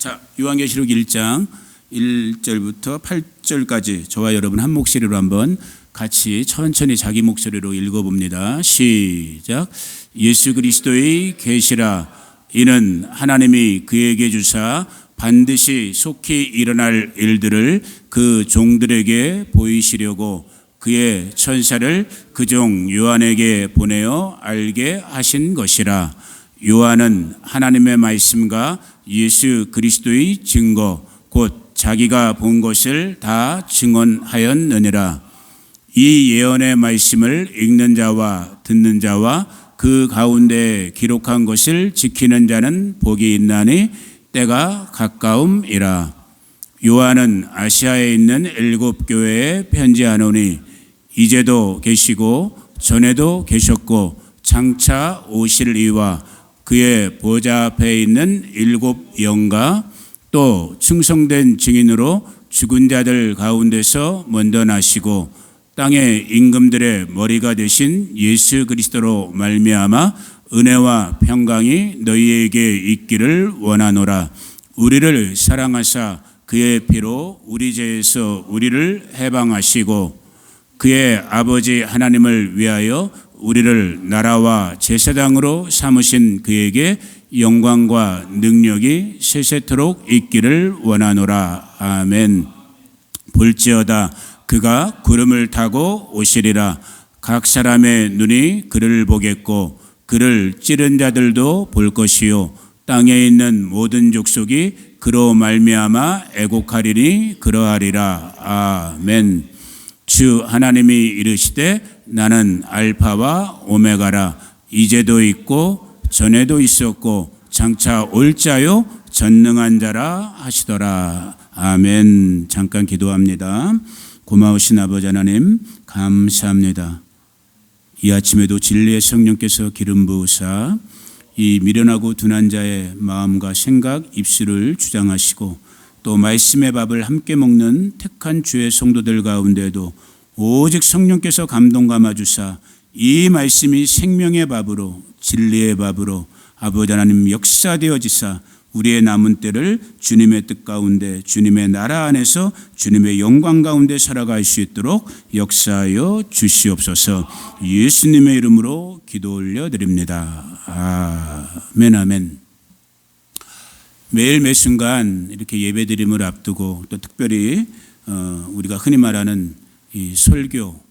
자, 요한계시록 1장 1절부터 8절까지 저와 여러분 한 목소리로 한번 같이 천천히 자기 목소리로 읽어봅니다. 시작. 예수 그리스도의 계시라. 이는 하나님이 그에게 주사 반드시 속히 일어날 일들을 그 종들에게 보이시려고 그의 천사를 그 종 요한에게 보내어 알게 하신 것이라. 요한은 하나님의 말씀과 예수 그리스도의 증거 곧 자기가 본 것을 다 증언하였느니라. 이 예언의 말씀을 읽는 자와 듣는 자와 그 가운데 기록한 것을 지키는 자는 복이 있나니 때가 가까움이라. 요한은 아시아에 있는 7교회에 편지하노니 이제도 계시고 전에도 계셨고 장차 오실 이와 그의 보좌 앞에 있는 7 영과 또 충성된 증인으로 죽은 자들 가운데서 먼저 나시고 땅의 임금들의 머리가 되신 예수 그리스도로 말미암아 은혜와 평강이 너희에게 있기를 원하노라. 우리를 사랑하사 그의 피로 우리 죄에서 우리를 해방하시고 그의 아버지 하나님을 위하여 우리를 나라와 제사장으로 삼으신 그에게 영광과 능력이 세세토록 있기를 원하노라. 아멘. 볼지어다 그가 구름을 타고 오시리라. 각 사람의 눈이 그를 보겠고 그를 찌른 자들도 볼 것이요 땅에 있는 모든 족속이 그로 말미암아 애곡하리니 그러하리라. 아멘. 주 하나님이 이르시되 나는 알파와 오메가라. 이제도 있고 전에도 있었고 장차 올 자요 전능한 자라 하시더라. 아멘. 잠깐 기도합니다. 고마우신 아버지 하나님 감사합니다. 이 아침에도 진리의 성령께서 기름 부으사 이 미련하고 둔한 자의 마음과 생각, 입술을 주장하시고 또 말씀의 밥을 함께 먹는 택한 주의 성도들 가운데도 오직 성령께서 감동 감아 주사 이 말씀이 생명의 밥으로 진리의 밥으로 아버지 하나님 역사되어지사 우리의 남은 때를 주님의 뜻 가운데 주님의 나라 안에서 주님의 영광 가운데 살아갈 수 있도록 역사하여 주시옵소서. 예수님의 이름으로 기도 올려드립니다. 아멘. 아멘. 매일 매 순간 이렇게 예배드림을 앞두고 또 특별히 우리가 흔히 말하는 이 설교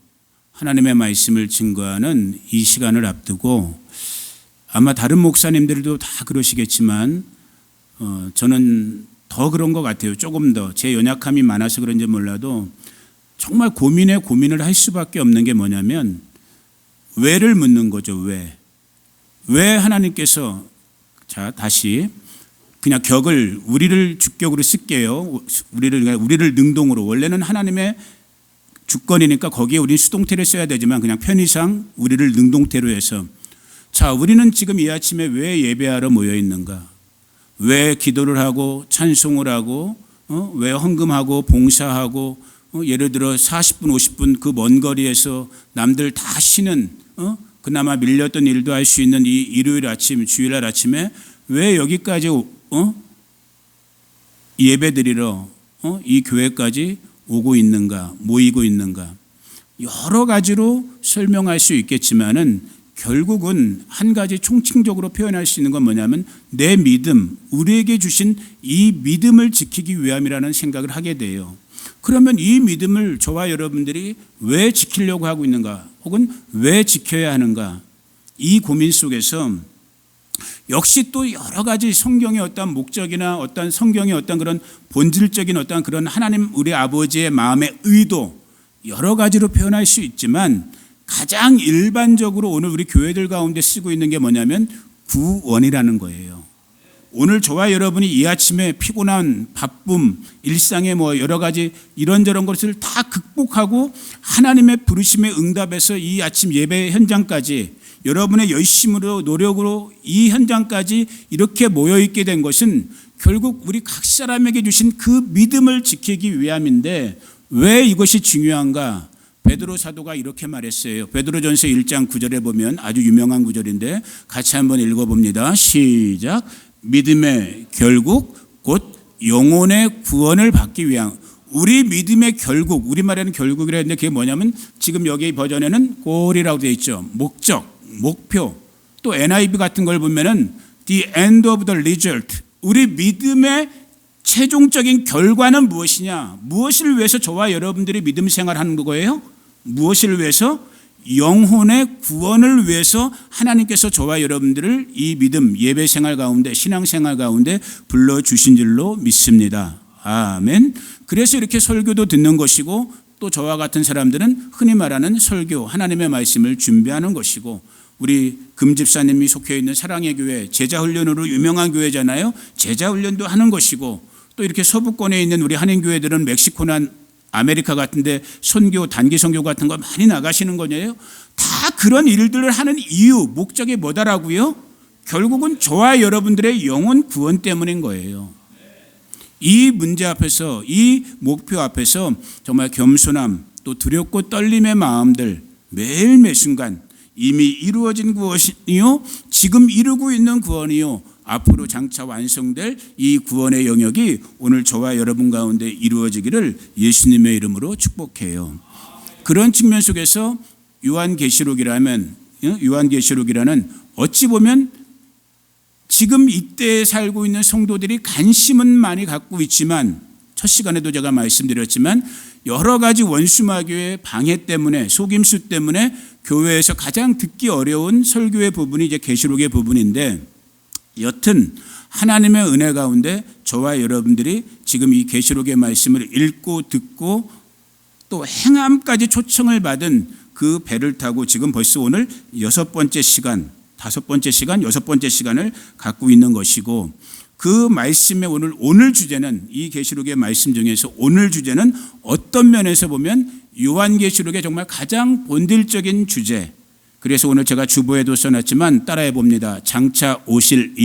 하나님의 말씀을 증거하는 이 시간을 앞두고 아마 다른 목사님들도 다 그러시겠지만 저는 더 그런 것 같아요. 조금 더 제 연약함이 많아서 그런지 몰라도 정말 고민을 할 수밖에 없는 게 뭐냐면 왜를 묻는 거죠. 왜 하나님께서 자 다시 그냥 격을 우리를 주격으로 쓸게요. 우리를 능동으로 원래는 하나님의 주권이니까 거기에 우리 수동태를 써야 되지만 그냥 편의상 우리를 능동태로 해서 자 우리는 지금 이 아침에 왜 예배하러 모여 있는가? 왜 기도를 하고 찬송을 하고 왜 헌금하고 봉사하고 예를 들어 40분 50분 그 먼 거리에서 남들 다 쉬는 그나마 밀렸던 일도 할 수 있는 이 일요일 아침 주일날 아침에 왜 여기까지 예배드리러 이 교회까지 오고 있는가 모이고 있는가 여러 가지로 설명할 수 있겠지만은 결국은 한 가지 총칭적으로 표현할 수 있는 건 뭐냐면 내 믿음, 우리에게 주신 이 믿음을 지키기 위함이라는 생각을 하게 돼요. 그러면 이 믿음을 저와 여러분들이 왜 지키려고 하고 있는가 혹은 왜 지켜야 하는가 이 고민 속에서 역시 또 여러 가지 성경의 어떤 목적이나 어떤 성경의 어떤 그런 본질적인 어떤 그런 하나님 우리 아버지의 마음의 의도 여러 가지로 표현할 수 있지만 가장 일반적으로 오늘 우리 교회들 가운데 쓰고 있는 게 뭐냐면 구원이라는 거예요. 오늘 저와 여러분이 이 아침에 피곤한 바쁨, 일상의 뭐 여러 가지 이런저런 것을 다 극복하고 하나님의 부르심에 응답해서 이 아침 예배 현장까지 여러분의 열심으로 노력으로 이 현장까지 이렇게 모여있게 된 것은 결국 우리 각 사람에게 주신 그 믿음을 지키기 위함인데 왜 이것이 중요한가? 베드로 사도가 이렇게 말했어요. 베드로전서 1장 9절에 보면 아주 유명한 구절인데 같이 한번 읽어봅니다. 시작. 믿음의 결국 곧 영혼의 구원을 받기 위한 우리 믿음의 결국, 우리말에는 결국이라 했는데 그게 뭐냐면 지금 여기 버전에는 골이라고 되어 있죠. 목적, 목표. 또 NIV 같은 걸 보면은 the end of the result. 우리 믿음의 최종적인 결과는 무엇이냐? 무엇을 위해서 저와 여러분들이 믿음 생활하는 거예요? 무엇을 위해서? 영혼의 구원을 위해서 하나님께서 저와 여러분들을 이 믿음, 예배 생활 가운데, 신앙 생활 가운데 불러주신 줄로 믿습니다. 아멘. 그래서 이렇게 설교도 듣는 것이고 또 저와 같은 사람들은 흔히 말하는 설교, 하나님의 말씀을 준비하는 것이고 우리 금집사님이 속해 있는 사랑의 교회, 제자훈련으로 유명한 교회잖아요. 제자훈련도 하는 것이고 또 이렇게 서부권에 있는 우리 한인교회들은 멕시코나 아메리카 같은데 선교, 단기 선교 같은 거 많이 나가시는 거예요. 다 그런 일들을 하는 이유, 목적이 뭐다라고요? 결국은 저와 여러분들의 영혼 구원 때문인 거예요. 이 문제 앞에서, 이 목표 앞에서 정말 겸손함, 또 두렵고 떨림의 마음들 매일 매순간 이미 이루어진 구원이요, 지금 이루고 있는 구원이요, 앞으로 장차 완성될 이 구원의 영역이 오늘 저와 여러분 가운데 이루어지기를 예수님의 이름으로 축복해요. 그런 측면 속에서 요한계시록이라는 어찌 보면 지금 이때에 살고 있는 성도들이 관심은 많이 갖고 있지만 첫 시간에도 제가 말씀드렸지만 여러 가지 원수마귀의 방해 때문에, 속임수 때문에 교회에서 가장 듣기 어려운 설교의 부분이 이제 계시록의 부분인데, 여튼 하나님의 은혜 가운데 저와 여러분들이 지금 이 계시록의 말씀을 읽고 듣고 또 행함까지 초청을 받은 그 배를 타고 지금 벌써 오늘 여섯 번째 시간을 갖고 있는 것이고, 그 말씀의 오늘 주제는, 이 계시록의 말씀 중에서 오늘 주제는 어떤 면에서 보면 요한계시록의 정말 가장 본질적인 주제. 그래서 오늘 제가 주보에도 써놨지만 따라해 봅니다. 장차 오실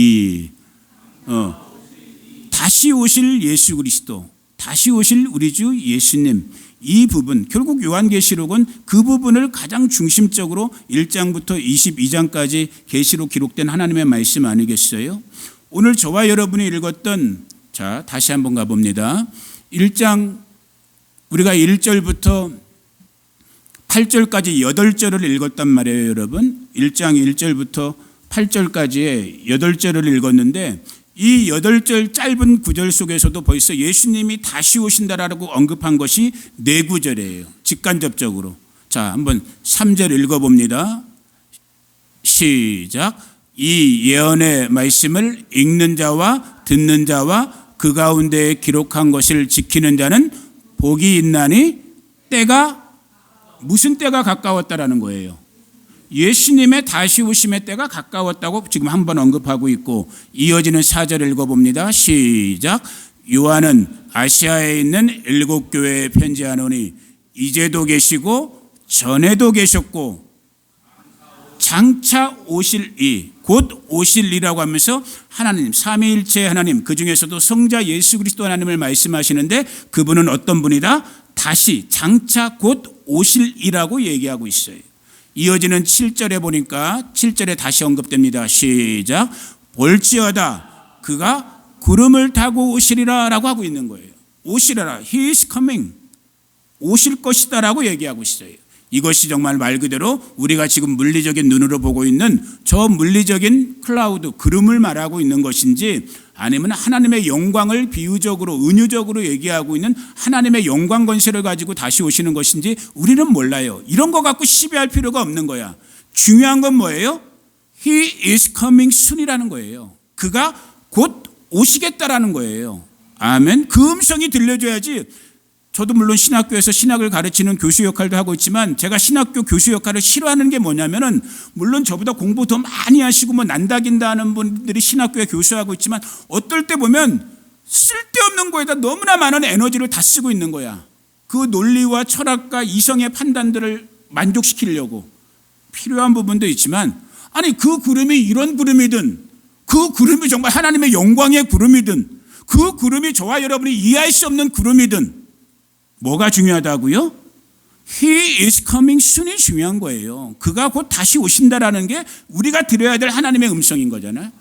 다시 오실 예수 그리스도, 다시 오실 우리 주 예수님, 이 부분, 결국 요한계시록은 그 부분을 가장 중심적으로 1장부터 22장까지 계시록 기록된 하나님의 말씀 아니겠어요? 오늘 저와 여러분이 읽었던, 자 다시 한번 가봅니다. 1장 우리가 1절부터 8절까지 8절을 읽었단 말이에요, 여러분. 1장 1절부터 8절까지의 8절을 읽었는데 이 8절 짧은 구절 속에서도 벌써 예수님이 다시 오신다라고 언급한 것이 4구절이에요. 직간접적으로. 자, 한번 3절 읽어봅니다. 시작. 이 예언의 말씀을 읽는 자와 듣는 자와 그 가운데 기록한 것을 지키는 자는 복이 있나니 때가, 무슨 때가 가까웠다라는 거예요? 예수님의 다시 오심의 때가 가까웠다고 지금 한번 언급하고 있고, 이어지는 4절 읽어봅니다. 시작. 요한은 아시아에 있는 7교회에 편지하노니 이제도 계시고 전에도 계셨고 장차 오실 이, 곧 오실 이라고 하면서 하나님, 삼위일체 하나님, 그 중에서도 성자 예수 그리스도 하나님을 말씀하시는데 그분은 어떤 분이다? 다시, 장차 곧 오실 이라고 얘기하고 있어요. 이어지는 7절에 보니까 7절에 다시 언급됩니다. 시작. 볼지어다 그가 구름을 타고 오시리라 라고 하고 있는 거예요. 오시리라, He is coming, 오실 것이다 라고 얘기하고 있어요. 이것이 정말 말 그대로 우리가 지금 물리적인 눈으로 보고 있는 저 물리적인 클라우드, 구름을 말하고 있는 것인지, 아니면 하나님의 영광을 비유적으로, 은유적으로 얘기하고 있는 하나님의 영광 권세를 가지고 다시 오시는 것인지 우리는 몰라요. 이런 거 갖고 시비할 필요가 없는 거야. 중요한 건 뭐예요? He is coming soon이라는 거예요. 그가 곧 오시겠다라는 거예요. 아멘. 그 음성이 들려줘야지. 저도 물론 신학교에서 신학을 가르치는 교수 역할도 하고 있지만, 제가 신학교 교수 역할을 싫어하는 게 뭐냐면은, 물론 저보다 공부 더 많이 하시고 뭐 난다긴다 하는 분들이 신학교에 교수하고 있지만 어떨 때 보면 쓸데없는 거에다 너무나 많은 에너지를 다 쓰고 있는 거야. 그 논리와 철학과 이성의 판단들을 만족시키려고. 필요한 부분도 있지만, 아니 그 구름이 이런 구름이든, 그 구름이 정말 하나님의 영광의 구름이든, 그 구름이 저와 여러분이 이해할 수 없는 구름이든 뭐가 중요하다고요? He is coming soon이 중요한 거예요. 그가 곧 다시 오신다라는 게 우리가 들어야 될 하나님의 음성인 거잖아요.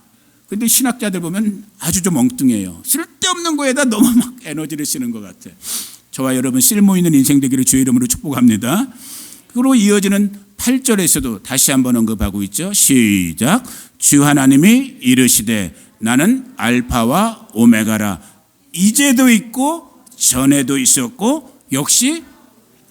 그런데 신학자들 보면 아주 좀 엉뚱해요. 쓸데없는 묻는 거에다 너무 막 에너지를 쓰는 것 같아. 저와 여러분 쓸모있는 인생 되기를 주의 이름으로 축복합니다. 그리고 이어지는 8절에서도 다시 한번 언급하고 있죠. 시작. 주 하나님이 이르시되 나는 알파와 오메가라. 이제도 있고 전에도 있었고 역시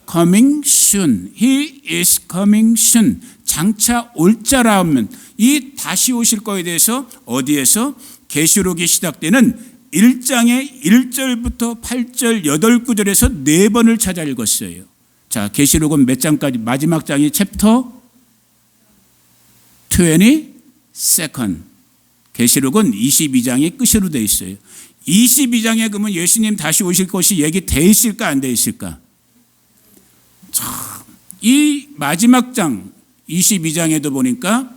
coming soon. He is coming soon. 장차 올 자라 하면 이 다시 오실 거에 대해서 어디에서 계시록이 시작되는 1장의 1절부터 8절 8구절에서 4번을 찾아 읽었어요. 자, 계시록은 몇 장까지? 마지막 장이 챕터 22. 계시록은 22장이 끝으로 돼 있어요. 22장에 그러면 예수님 다시 오실 것이 얘기돼 있을까 안 돼 있을까? 참, 이 마지막 장 22장에도 보니까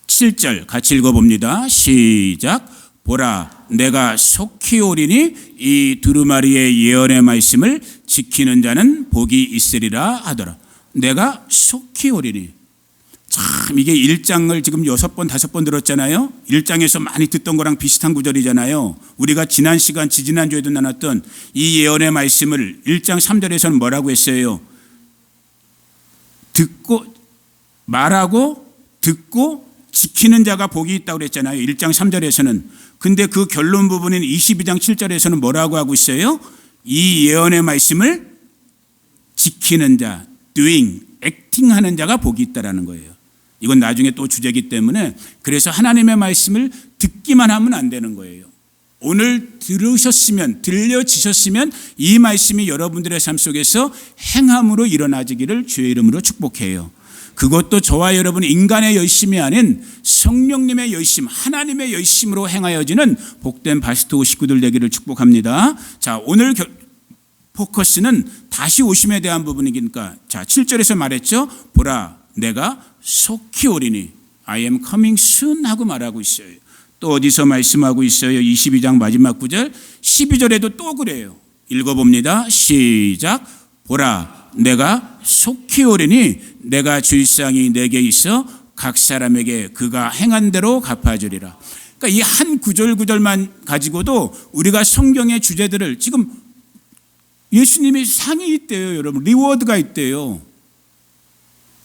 7절 같이 읽어봅니다. 시작. 보라 내가 속히 오리니 이 두루마리의 예언의 말씀을 지키는 자는 복이 있으리라 하더라. 내가 속히 오리니. 참 이게 1장을 지금 6번 5번 들었잖아요. 1장에서 많이 듣던 거랑 비슷한 구절이잖아요. 우리가 지난 시간 지지난주에도 나눴던 이 예언의 말씀을 1장 3절에서는 뭐라고 했어요? 말하고 듣고 지키는 자가 복이 있다고 그랬잖아요. 1장 3절에서는. 근데 그 결론 부분인 22장 7절에서는 뭐라고 하고 있어요? 이 예언의 말씀을 지키는 자, doing, acting하는 자가 복이 있다라는 거예요. 이건 나중에 또 주제이기 때문에 그래서 하나님의 말씀을 듣기만 하면 안 되는 거예요. 오늘 들으셨으면 들려지셨으면 이 말씀이 여러분들의 삶 속에서 행함으로 일어나지기를 주의 이름으로 축복해요. 그것도 저와 여러분 인간의 열심이 아닌 성령님의 열심, 하나님의 열심으로 행하여지는 복된 바스토 식구들 되기를 축복합니다. 자, 오늘 포커스는 다시 오심에 대한 부분이니까 자, 7절에서 말했죠. 보라 내가 속히 오리니 I am coming soon 하고 말하고 있어요. 또 어디서 말씀하고 있어요? 22장 마지막 구절 12절에도 또 그래요. 읽어봅니다. 시작. 보라 내가 속히 오리니 내가 주일상이 내게 있어 각 사람에게 그가 행한 대로 갚아주리라. 그러니까 이 한 구절만 가지고도 우리가 성경의 주제들을 지금 예수님이 상이 있대요. 여러분 리워드가 있대요.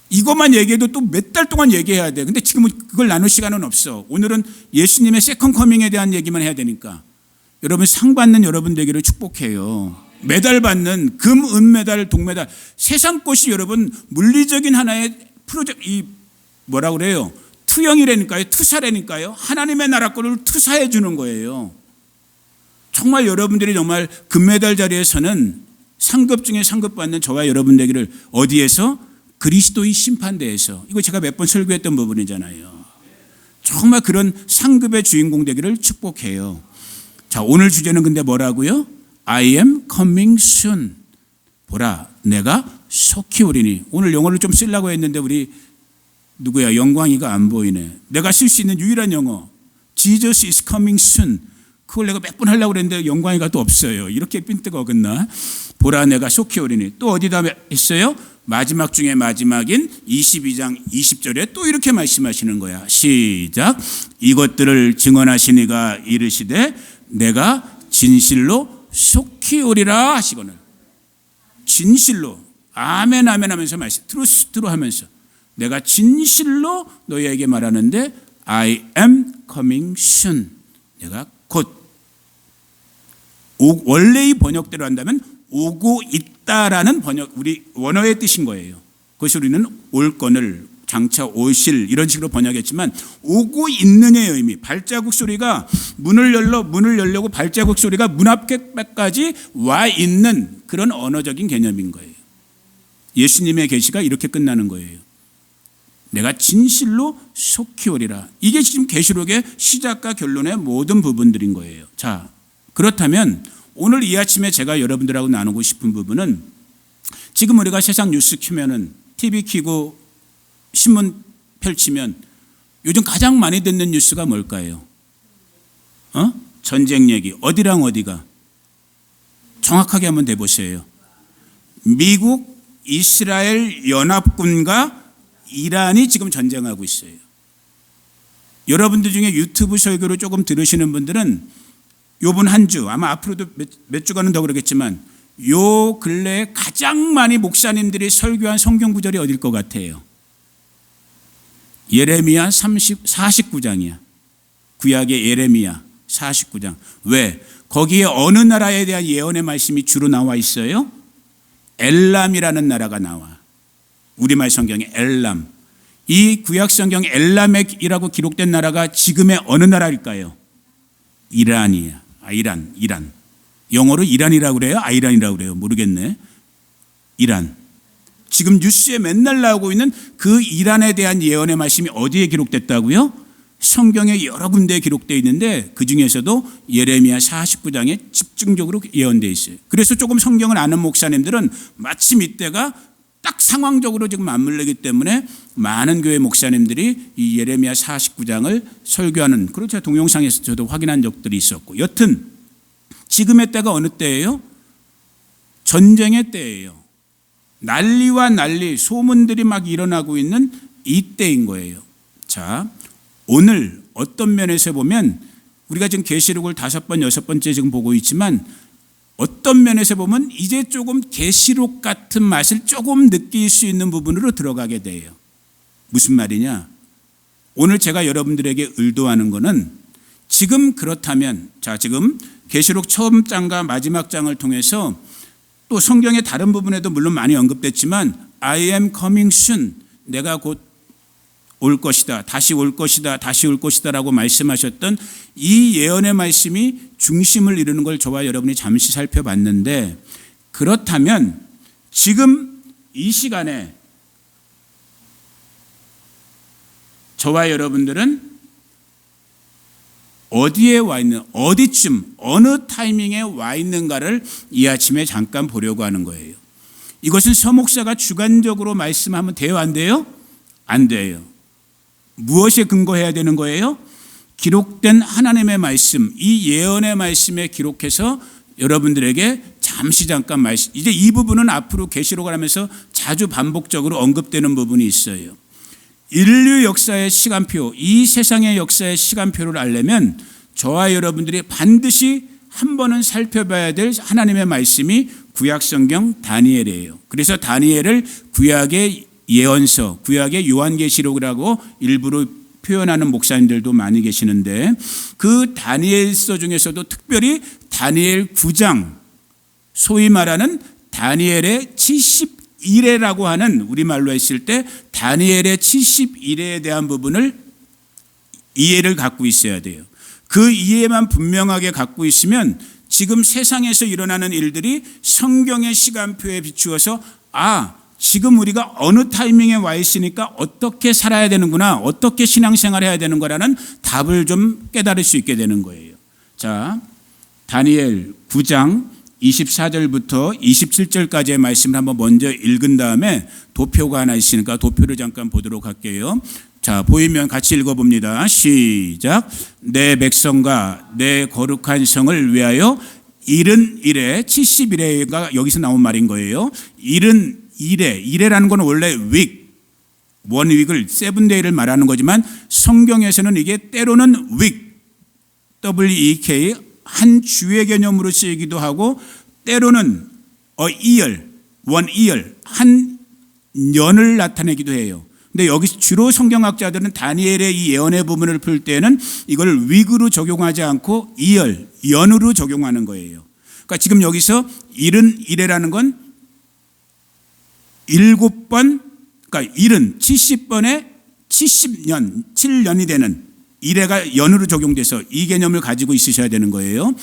이것만 얘기해도 또 몇 달 동안 얘기해야 돼. 근데 지금은 그걸 나눌 시간은 없어. 오늘은 예수님의 세컨 커밍에 대한 얘기만 해야 되니까 여러분 상 받는 여러분 되기를 축복해요. 메달 받는 금, 은메달, 동메달 세상 것이 여러분 물리적인 하나의 프로젝트 이 뭐라 그래요? 투영이라니까요. 투사라니까요. 하나님의 나라 거를 투사해 주는 거예요. 정말 여러분들이 정말 금메달 자리에서는 상급 중에 상급 받는 저와 여러분 되기를 어디에서? 그리스도의 심판대에서. 이거 제가 몇 번 설교했던 부분이잖아요. 정말 그런 상급의 주인공 되기를 축복해요. 자, 오늘 주제는 근데 뭐라고요? I am coming soon. 보라 내가 속히 오리니. 오늘 영어를 좀 쓰려고 했는데 우리 누구야? 영광이가 안 보이네. 내가 쓸 수 있는 유일한 영어 Jesus is coming soon. 그걸 내가 몇 번 하려고 그랬는데 영광이가 또 없어요. 이렇게 핀트가 어긋나. 보라 내가 속히 오리니. 또 어디다 했어요? 마지막 중에 마지막인 22장 20절에 또 이렇게 말씀하시는 거야. 시작. 이것들을 증언하시니가 이르시되 내가 진실로 속히 오리라 하시거늘. 진실로 아멘 아멘 하면서 말씀 트루스트로 하면서 내가 진실로 너희에게 말하는데 I am coming soon. 내가 곧 원래의 번역대로 한다면 오고 있다라는 번역 우리 원어의 뜻인 거예요. 그것이 우리는 올 거늘 장차 오실 이런 식으로 번역했지만 오고 있느냐의 의미. 발자국 소리가 문을 열려고 발자국 소리가 문 앞까지 와 있는 그런 언어적인 개념인 거예요. 예수님의 계시가 이렇게 끝나는 거예요. 내가 진실로 속히 오리라. 이게 지금 계시록의 시작과 결론의 모든 부분들인 거예요. 자, 그렇다면 오늘 이 아침에 제가 여러분들하고 나누고 싶은 부분은 지금 우리가 세상 뉴스 켜면은 TV 켜고 신문 펼치면 요즘 가장 많이 듣는 뉴스가 뭘까요? 전쟁 얘기. 어디랑 어디가? 정확하게 한번 대보세요. 미국, 이스라엘 연합군과 이란이 지금 전쟁하고 있어요. 여러분들 중에 유튜브 설교를 조금 들으시는 분들은 요번 한 주, 아마 앞으로도 몇 주간은 더 그러겠지만 요 근래에 가장 많이 목사님들이 설교한 성경 구절이 어딜 것 같아요? 예레미야 49장이야. 구약의 예레미야 49장. 왜? 거기에 어느 나라에 대한 예언의 말씀이 주로 나와 있어요? 엘람이라는 나라가 나와. 우리말 성경에 엘람. 이 구약 성경 엘라멕이라고 기록된 나라가 지금의 어느 나라일까요? 이란이야. 이란. 영어로 이란이라고 그래요? 아이란이라고 그래요? 모르겠네. 이란. 지금 뉴스에 맨날 나오고 있는 그 이란에 대한 예언의 말씀이 어디에 기록됐다고요? 성경에 여러 군데에 기록되어 있는데 그중에서도 예레미야 49장에 집중적으로 예언되어 있어요. 그래서 조금 성경을 아는 목사님들은 마침 이때가 딱 상황적으로 지금 맞물리기 때문에 많은 교회 목사님들이 이 예레미야 49장을 설교하는 그런 제가 동영상에서 저도 확인한 적들이 있었고, 여튼 지금의 때가 어느 때예요? 전쟁의 때예요. 난리와 난리, 소문들이 막 일어나고 있는 이 때인 거예요. 자, 오늘 어떤 면에서 보면 우리가 지금 계시록을 5번, 6번째 지금 보고 있지만 어떤 면에서 보면 이제 조금 계시록 같은 맛을 조금 느낄 수 있는 부분으로 들어가게 돼요. 무슨 말이냐? 오늘 제가 여러분들에게 의도하는 거는 지금 그렇다면, 자, 지금 계시록 처음 장과 마지막 장을 통해서 또 성경의 다른 부분에도 물론 많이 언급됐지만 I am coming soon, 내가 곧 올 것이다, 다시 올 것이다, 다시 올 것이다 라고 말씀하셨던 이 예언의 말씀이 중심을 이루는 걸 저와 여러분이 잠시 살펴봤는데, 그렇다면 지금 이 시간에 저와 여러분들은 어디에 와 있는, 어디쯤, 어느 타이밍에 와 있는가를 이 아침에 잠깐 보려고 하는 거예요. 이것은 서목사가 주관적으로 말씀하면 돼요, 안 돼요? 안 돼요. 무엇에 근거해야 되는 거예요? 기록된 하나님의 말씀, 이 예언의 말씀에 기록해서 여러분들에게 잠깐 말씀, 이제 이 부분은 앞으로 계시록을 하면서 자주 반복적으로 언급되는 부분이 있어요. 인류 역사의 시간표, 이 세상의 역사의 시간표를 알려면 저와 여러분들이 반드시 한 번은 살펴봐야 될 하나님의 말씀이 구약 성경 다니엘이에요. 그래서 다니엘을 구약의 예언서, 구약의 요한계시록이라고 일부러 표현하는 목사님들도 많이 계시는데, 그 다니엘서 중에서도 특별히 다니엘 9장, 소위 말하는 다니엘의 71회라고 하는, 우리말로 했을 때 다니엘의 71회에 대한 부분을 이해를 갖고 있어야 돼요. 그 이해만 분명하게 갖고 있으면 지금 세상에서 일어나는 일들이 성경의 시간표에 비추어서 지금 우리가 어느 타이밍에 와 있으니까 어떻게 살아야 되는구나, 어떻게 신앙생활을 해야 되는 거라는 답을 좀 깨달을 수 있게 되는 거예요. 자, 다니엘 9장 24절부터 27절까지의 말씀을 한번 먼저 읽은 다음에 도표가 하나 있으니까 도표를 잠깐 보도록 할게요. 자, 보이면 같이 읽어봅니다. 시작. 내 백성과 내 거룩한 성을 위하여 71회, 71회가 여기서 나온 말인 거예요. 71회라는 건 원래 week, 원 윅을 세븐데이를 말하는 거지만 성경에서는 이게 때로는 week, WEK, 한 주의 개념으로 쓰이기도 하고 때로는 year, one year, 한 년을 나타내기도 해요. 근데 여기 주로 성경학자들은 다니엘의 이 예언의 부분을 풀 때는 이걸 week로 적용하지 않고 year, 연으로 적용하는 거예요. 그러니까 지금 여기서 71회라는 건 7번, 그러니까 70번에 70년, 7년이 되는 1회가 연으로 적용돼서 이 개념을 가지고 있으셔야 되는 거예요.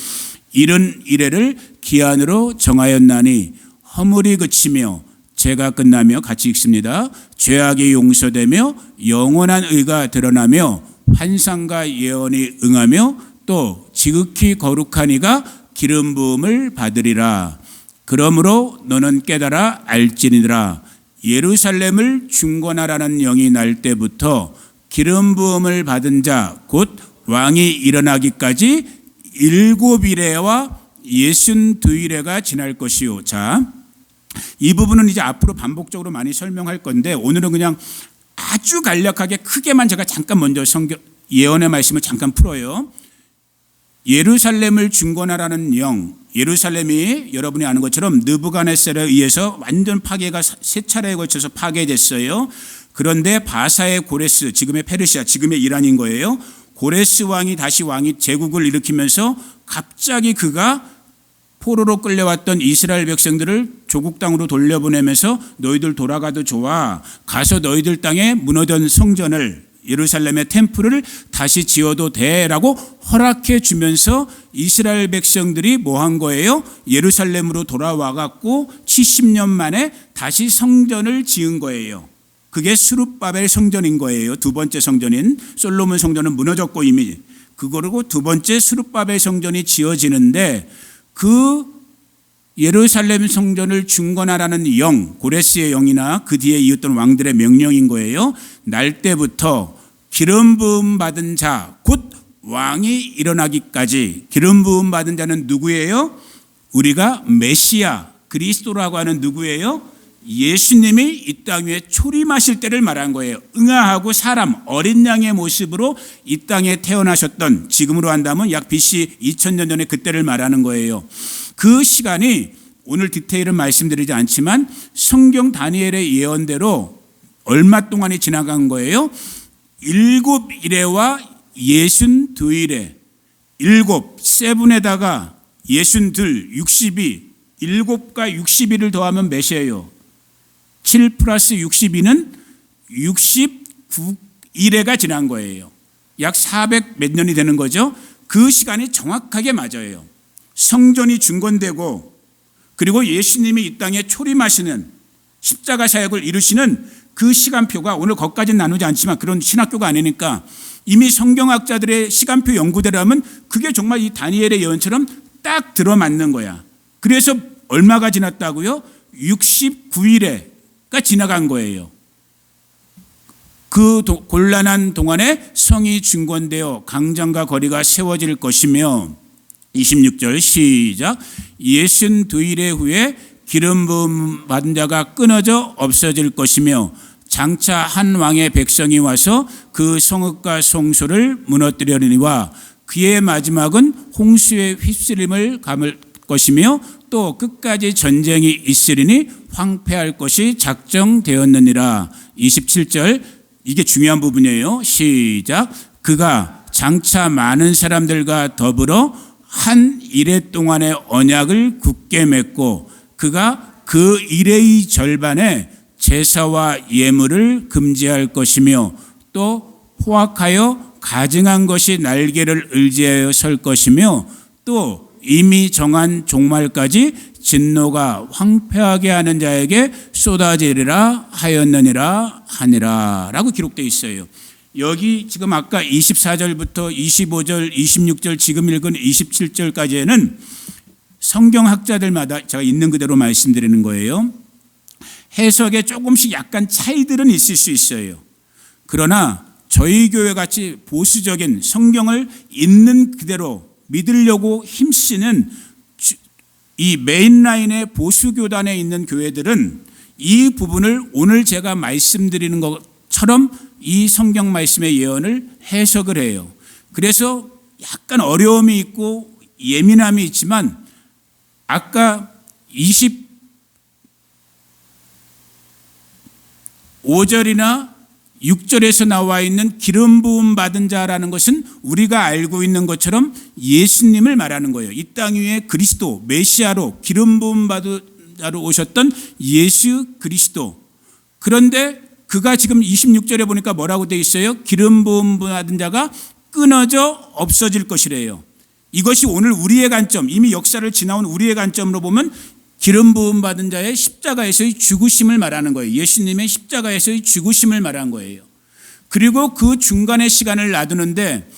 71회를 기한으로 정하였나니 허물이 그치며 죄가 끝나며, 같이 읽습니다. 죄악이 용서되며 영원한 의가 드러나며 환상과 예언이 응하며 또 지극히 거룩한 이가 기름 부음을 받으리라. 그러므로 너는 깨달아 알지니라. 예루살렘을 중건하라는 영이 날 때부터 기름 부음을 받은 자 곧 왕이 일어나기까지 7일에와 62일에가 지날 것이요. 자, 이 부분은 이제 앞으로 반복적으로 많이 설명할 건데 오늘은 그냥 아주 간략하게 크게만 제가 잠깐 먼저 예언의 말씀을 잠깐 풀어요. 예루살렘을 중건하라는 영, 예루살렘이 여러분이 아는 것처럼 느부갓네살에 의해서 완전 파괴가 세 차례에 걸쳐서 파괴됐어요. 그런데 바사의 고레스, 지금의 페르시아, 지금의 이란인 거예요. 고레스 왕이 다시 제국을 일으키면서 갑자기 그가 포로로 끌려왔던 이스라엘 백성들을 조국 땅으로 돌려보내면서 너희들 돌아가도 좋아. 가서 너희들 땅에 무너진 성전을, 예루살렘의 템플을 다시 지어도 돼라고 허락해 주면서 이스라엘 백성들이 뭐 한 거예요? 예루살렘으로 돌아와 갖고 70년 만에 다시 성전을 지은 거예요. 그게 스룹바벨 성전인 거예요. 두 번째 성전인 솔로몬 성전은 무너졌고 이미 그거고 두 번째 스룹바벨 성전이 지어지는데 그 예루살렘 성전을 중건하라는 영, 고레스의 영이나 그 뒤에 이었던 왕들의 명령인 거예요. 날 때부터 기름 부음 받은 자, 곧 왕이 일어나기까지. 기름 부음 받은 자는 누구예요? 우리가 메시아, 그리스도라고 하는 누구예요? 예수님이 이 땅 위에 초림하실 때를 말한 거예요. 응아하고 사람, 어린 양의 모습으로 이 땅에 태어나셨던, 지금으로 한다면 약 BC 2000년 전에 그때를 말하는 거예요. 그 시간이 오늘 디테일은 말씀드리지 않지만 성경 다니엘의 예언대로 얼마 동안이 지나간 거예요? 7일에와 62일에, 7에다가 62, 62, 7과 62를 더하면 몇이에요? 7 플러스 62는 69일에가 지난 거예요. 약 400 몇 년이 되는 거죠. 그 시간이 정확하게 맞아요. 성전이 중건되고 그리고 예수님이 이 땅에 초림하시는 십자가 사역을 이루시는 그 시간표가, 오늘 거기까지는 나누지 않지만 그런 신학교가 아니니까 이미 성경학자들의 시간표 연구대로라면 그게 정말 이 다니엘의 예언처럼 딱 들어맞는 거야. 그래서 얼마가 지났다고요? 69일에가 지나간 거예요. 그 곤란한 동안에 성이 중건되어 강장과 거리가 세워질 것이며 26절 시작. 62일의 후에 기름 부음 받은 자가 끊어져 없어질 것이며 장차 한 왕의 백성이 와서 그 성읍과 성소를 무너뜨리려니와 그의 마지막은 홍수의 휩쓸림을 감을 것이며 또 끝까지 전쟁이 있으리니 황폐할 것이 작정되었느니라. 27절, 이게 중요한 부분이에요. 시작. 그가 장차 많은 사람들과 더불어 한 이레 동안의 언약을 굳게 맺고 그가 그 이레의 절반에 제사와 예물을 금지할 것이며 또 포악하여 가증한 것이 날개를 의지하여 설 것이며 또 이미 정한 종말까지 진노가 황폐하게 하는 자에게 쏟아지리라 하였느니라 하니라 라고 기록되어 있어요. 여기 지금 아까 24절부터 25절, 26절, 지금 읽은 27절까지는 성경학자들마다 제가 있는 그대로 말씀드리는 거예요. 해석에 조금씩 약간 차이들은 있을 수 있어요. 그러나 저희 교회 같이 보수적인 성경을 있는 그대로 믿으려고 힘쓰는 이 메인라인의 보수교단에 있는 교회들은 이 부분을 오늘 제가 말씀드리는 것처럼 이 성경 말씀의 예언을 해석을 해요. 그래서 약간 어려움이 있고 예민함이 있지만 아까 25절이나 6절에서 나와 있는 기름 부음 받은 자라는 것은 우리가 알고 있는 것처럼 예수님을 말하는 거예요. 이 땅 위에 그리스도, 메시아로 기름 부음 받은 자로 오셨던 예수 그리스도. 그런데 그가 지금 26절에 보니까 뭐라고 되어 있어요? 기름 부음 받은 자가 끊어져 없어질 것이래요. 이것이 오늘 우리의 관점, 이미 역사를 지나온 우리의 관점으로 보면 기름 부음 받은 자의 십자가에서의 죽으심을 말하는 거예요. 예수님의 십자가에서의 죽으심을 말한 거예요. 그리고 그 중간의 시간을 놔두는데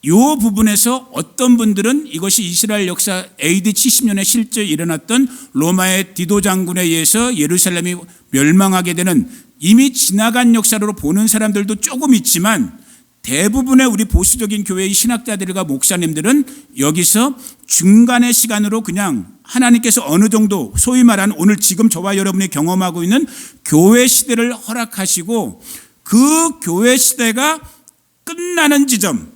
이 부분에서 어떤 분들은 이것이 이스라엘 역사 AD 70년에 실제 일어났던 로마의 디도 장군에 의해서 예루살렘이 멸망하게 되는 이미 지나간 역사로 보는 사람들도 조금 있지만 대부분의 우리 보수적인 교회의 신학자들과 목사님들은 여기서 중간의 시간으로 그냥 하나님께서 어느 정도 소위 말하는 오늘 지금 저와 여러분이 경험하고 있는 교회 시대를 허락하시고 그 교회 시대가 끝나는 지점,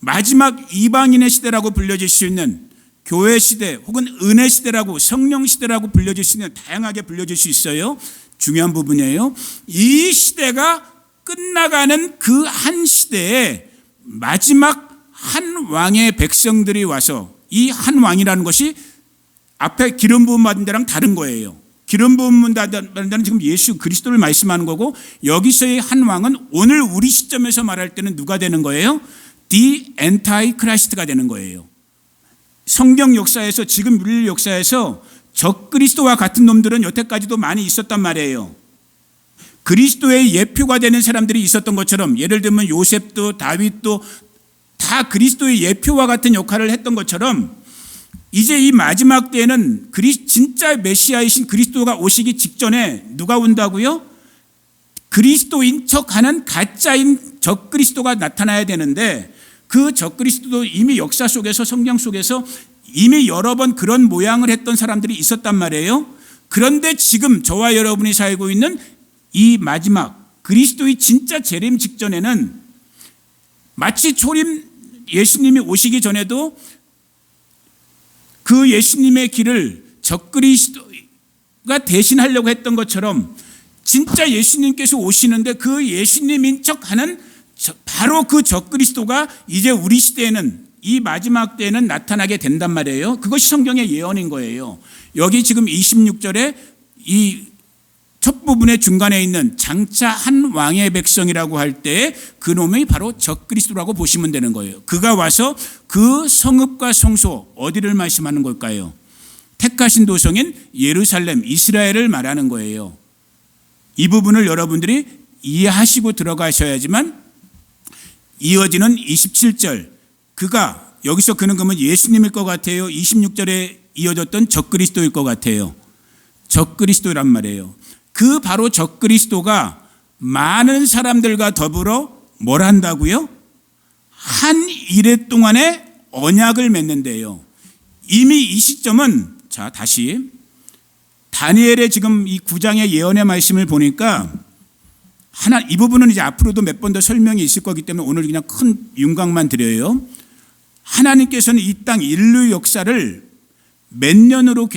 마지막 이방인의 시대라고 불려질 수 있는 교회 시대 혹은 은혜 시대라고 성령 시대라고 불려질 수 있는 다양하게 불려질 수 있어요. 중요한 부분이에요. 이 시대가 끝나가는 그 한 시대에 마지막 한 왕의 백성들이 와서 이 한 왕이라는 것이 앞에 기름 부음 받은 데랑 다른 거예요. 기름 부음 받은 데는 지금 예수 그리스도를 말씀하는 거고 여기서의 한 왕은 오늘 우리 시점에서 말할 때는 누가 되는 거예요? The Antichrist가 되는 거예요. 성경 역사에서 지금 인류 역사에서 적그리스도와 같은 놈들은 여태까지도 많이 있었단 말이에요. 그리스도의 예표가 되는 사람들이 있었던 것처럼 예를 들면 요셉도 다윗도 다 그리스도의 예표와 같은 역할을 했던 것처럼 이제 이 마지막 때에는 진짜 메시아이신 그리스도가 오시기 직전에 누가 온다고요? 그리스도인 척하는 가짜인 적그리스도가 나타나야 되는데 그 적그리스도도 이미 역사 속에서 성경 속에서 이미 여러 번 그런 모양을 했던 사람들이 있었단 말이에요. 그런데 지금 저와 여러분이 살고 있는 이 마지막 그리스도의 진짜 재림 직전에는 마치 초림 예수님이 오시기 전에도 그 예수님의 길을 적그리스도가 대신하려고 했던 것처럼 진짜 예수님께서 오시는데 그 예수님인 척하는 바로 그 적그리스도가 이제 우리 시대에는 이 마지막 때에는 나타나게 된단 말이에요. 그것이 성경의 예언인 거예요. 여기 지금 26절에 이 첫 부분의 중간에 있는 장차 한 왕의 백성이라고 할 때 그놈이 바로 적그리스도라고 보시면 되는 거예요. 그가 와서 그 성읍과 성소 어디를 말씀하는 걸까요? 택하신 도성인 예루살렘 이스라엘을 말하는 거예요. 이 부분을 여러분들이 이해하시고 들어가셔야지만 이어지는 27절 그가 여기서 그는 그러면 예수님일 것 같아요. 26절에 이어졌던 적그리스도일 것 같아요. 적그리스도란 말이에요. 그 바로 적그리스도가 많은 사람들과 더불어 뭘 한다고요? 한 이래 동안에 언약을 맺는데요. 이미 이 시점은 자 다시 다니엘의 지금 이 9장의 예언의 말씀을 보니까 이 부분은 이제 앞으로도 몇 번 더 설명이 있을 거기 때문에 오늘 그냥 큰 윤곽만 드려요. 하나님께서는 이 땅 인류 역사를 몇 년으로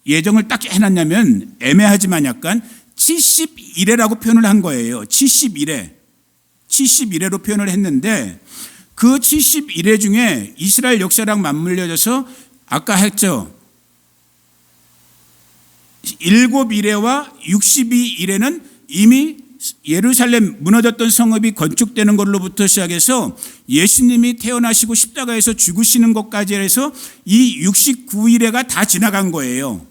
예정을 딱 해놨냐면 애매하지만 약간 71회라고 표현을 한 거예요. 71회로 표현을 했는데 그 71회 중에 이스라엘 역사랑 맞물려져서 아까 했죠. 7일회와 62일회는 이미 예루살렘 무너졌던 성읍이 건축되는 걸로부터 시작해서 예수님이 태어나시고 십자가에서 죽으시는 것까지 해서 이 69일회가 다 지나간 거예요.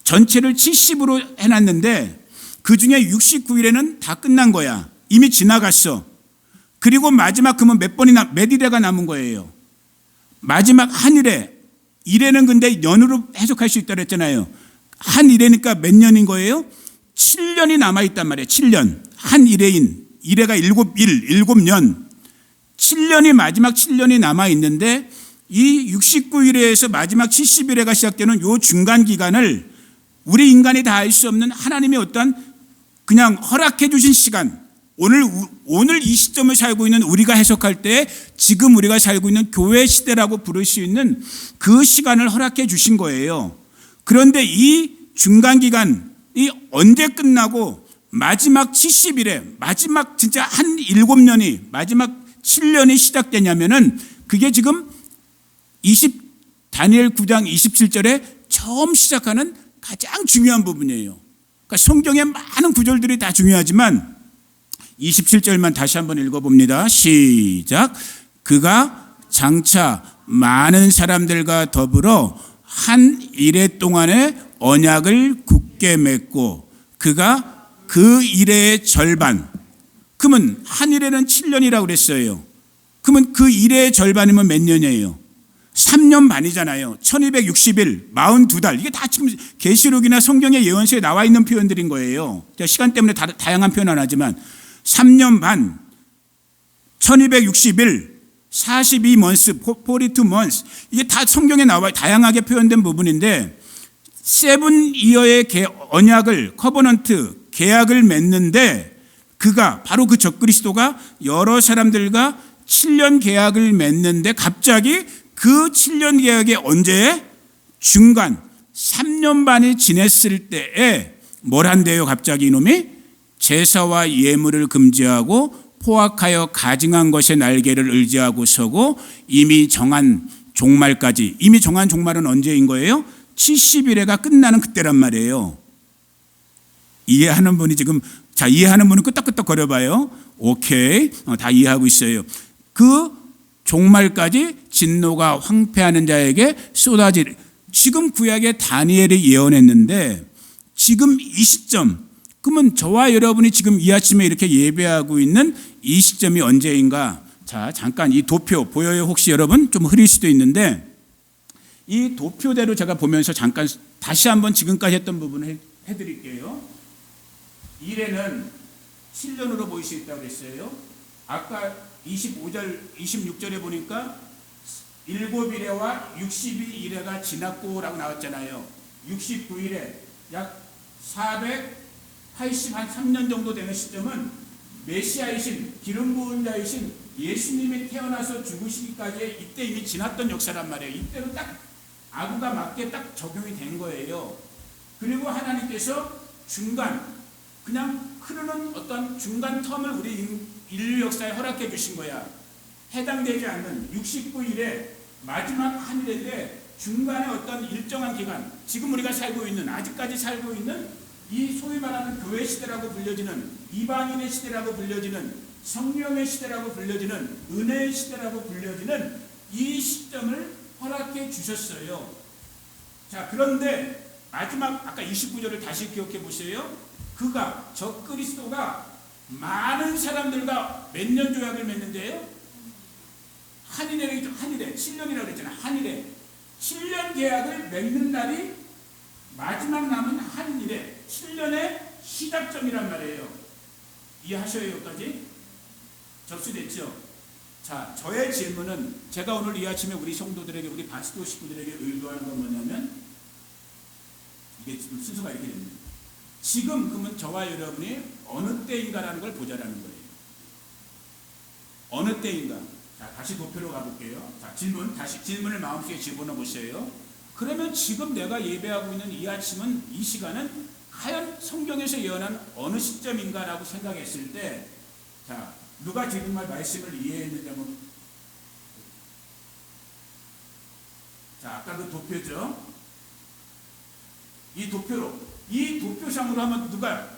전체를 70으로 해놨는데 그중에 69일회는 다 끝난 거야. 이미 지나갔어. 그리고 마지막 그러면 몇 일회가 남은 거예요. 마지막 한 일회. 일회는 근데 년으로 해석할 수 있다고 했잖아요. 한 일회니까 몇 년인 거예요? 7년이 남아있단 말이에요. 7년. 한 일회인. 일회가 7년. 7년이 마지막 7년이 남아있는데 이 69일회에서 마지막 70일회가 시작되는 이 중간 기간을 우리 인간이 다 알 수 없는 하나님의 어떤 그냥 허락해 주신 시간 오늘 이 시점을 살고 있는 우리가 해석할 때 지금 우리가 살고 있는 교회 시대라고 부를 수 있는 그 시간을 허락해 주신 거예요. 그런데 이 중간 기간이 언제 끝나고 마지막 70일에 마지막 진짜 한 7년이 마지막 7년이 시작되냐면은 그게 지금 다니엘 9장 27절에 처음 시작하는 가장 중요한 부분이에요. 그러니까 성경의 많은 구절들이 다 중요하지만 27절만 다시 한번 읽어봅니다. 시작. 그가 장차 많은 사람들과 더불어 한 일회 동안의 언약을 굳게 맺고 그가 그 일회의 절반 그러면 한 일회는 7년이라고 그랬어요. 그러면 그 일회의 절반이면 몇 년이에요? 3년 반이잖아요. 1260일, 42달. 이게 다 지금 계시록이나 성경의 예언서에 나와 있는 표현들인 거예요. 시간 때문에 다양한 표현 안 하지만 3년 반, 1260일, 42months, 42months. 이게 다 성경에 나와 다양하게 표현된 부분인데 7이어의 언약을 커버넌트, 계약을 맺는데 그가 바로 그 적그리스도가 여러 사람들과 7년 계약을 맺는데 갑자기 그 7년 계약이 언제? 중간 3년 반이 지냈을 때에 뭘 한대요? 갑자기 이놈이 제사와 예물을 금지하고 포악하여 가증한 것의 날개를 의지하고 서고 이미 정한 종말까지, 이미 정한 종말은 언제인 거예요? 70일에가 끝나는 그때란 말이에요. 이해하는 분이 지금, 자, 이해하는 분은 끄떡끄떡 거려봐요. 오케이, 다 이해하고 있어요. 그 종말까지 진노가 황폐하는 자에게 쏟아질, 지금 구약의 다니엘이 예언했는데 지금 이 시점, 그러면 저와 여러분이 지금 이 아침에 이렇게 예배하고 있는 이 시점이 언제인가? 자, 잠깐 이 도표 보여요? 혹시 여러분? 좀 흐릴 수도 있는데 이 도표대로 제가 보면서 잠깐 다시 한번 지금까지 했던 부분을 해드릴게요. 1에는 7년으로 보일 수 있다고 그랬어요. 아까 25절, 26절에 보니까 7일에와 62일에가 지났고 라고 나왔잖아요. 69일에 약 483년 정도 되는 시점은 메시아이신 기름 부은 자이신 예수님이 태어나서 죽으시기까지 이때 이미 지났던 역사란 말이에요. 이때로 딱 아구가 맞게 딱 적용이 된 거예요. 그리고 하나님께서 중간, 그냥 흐르는 어떤 중간 텀을 우리 인류 역사에 허락해 주신 거야. 해당되지 않는 69일에 마지막 한 일인데 중간에 어떤 일정한 기간, 지금 우리가 살고 있는, 아직까지 살고 있는 이 소위 말하는 교회 시대라고 불려지는, 이방인의 시대라고 불려지는, 성령의 시대라고 불려지는, 은혜의 시대라고 불려지는 이 시점을 허락해 주셨어요. 자, 그런데 마지막 아까 29절을 다시 기억해 보세요. 그가, 저 그리스도가 많은 사람들과 몇 년 조약을 맺는데요? 한일에 7년이라고 그랬잖아요. 한일에 7년 계약을 맺는 날이 마지막 남은 한일에 7년의 시작점이란 말이에요. 이해하셔요? 여기까지? 접수됐죠? 자, 저의 질문은 제가 오늘 이 아침에 우리 성도들에게, 우리 바스도 식구들에게 의도하는 건 뭐냐면 이게 지금 순서가 이렇게 됩니다. 지금 그러면 저와 여러분이 어느 때인가라는 걸 보자라는 거예요. 어느 때인가? 자, 다시 도표로 가볼게요. 자, 다시 질문을 마음속에 집어넣어 보세요. 그러면 지금 내가 예배하고 있는 이 아침은, 이 시간은 과연 성경에서 예언한 어느 시점인가라고 생각했을 때, 자, 누가 정말 말씀을 이해했는지 한번. 자, 아까 그 도표죠. 이 도표상으로 하면 누가,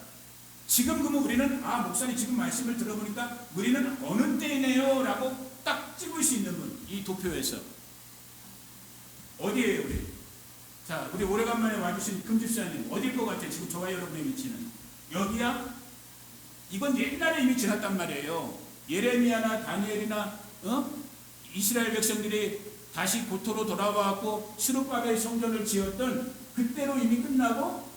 지금 그러면 우리는, 아, 목사님 지금 말씀을 들어보니까 우리는 어느 때이네요 라고 딱 찍을 수 있는 분, 이 도표에서 어디에요 우리? 자, 우리 오래간만에 와주신 금집사님 어디일 것 같아요? 지금 저와 여러분의 위치는 여기야? 이건 옛날에 이미 지났단 말이에요. 예레미야나 다니엘이나 이스라엘 백성들이 다시 고토로 돌아와갖고 스룹바벨 성전을 지었던 그때로 이미 끝나고,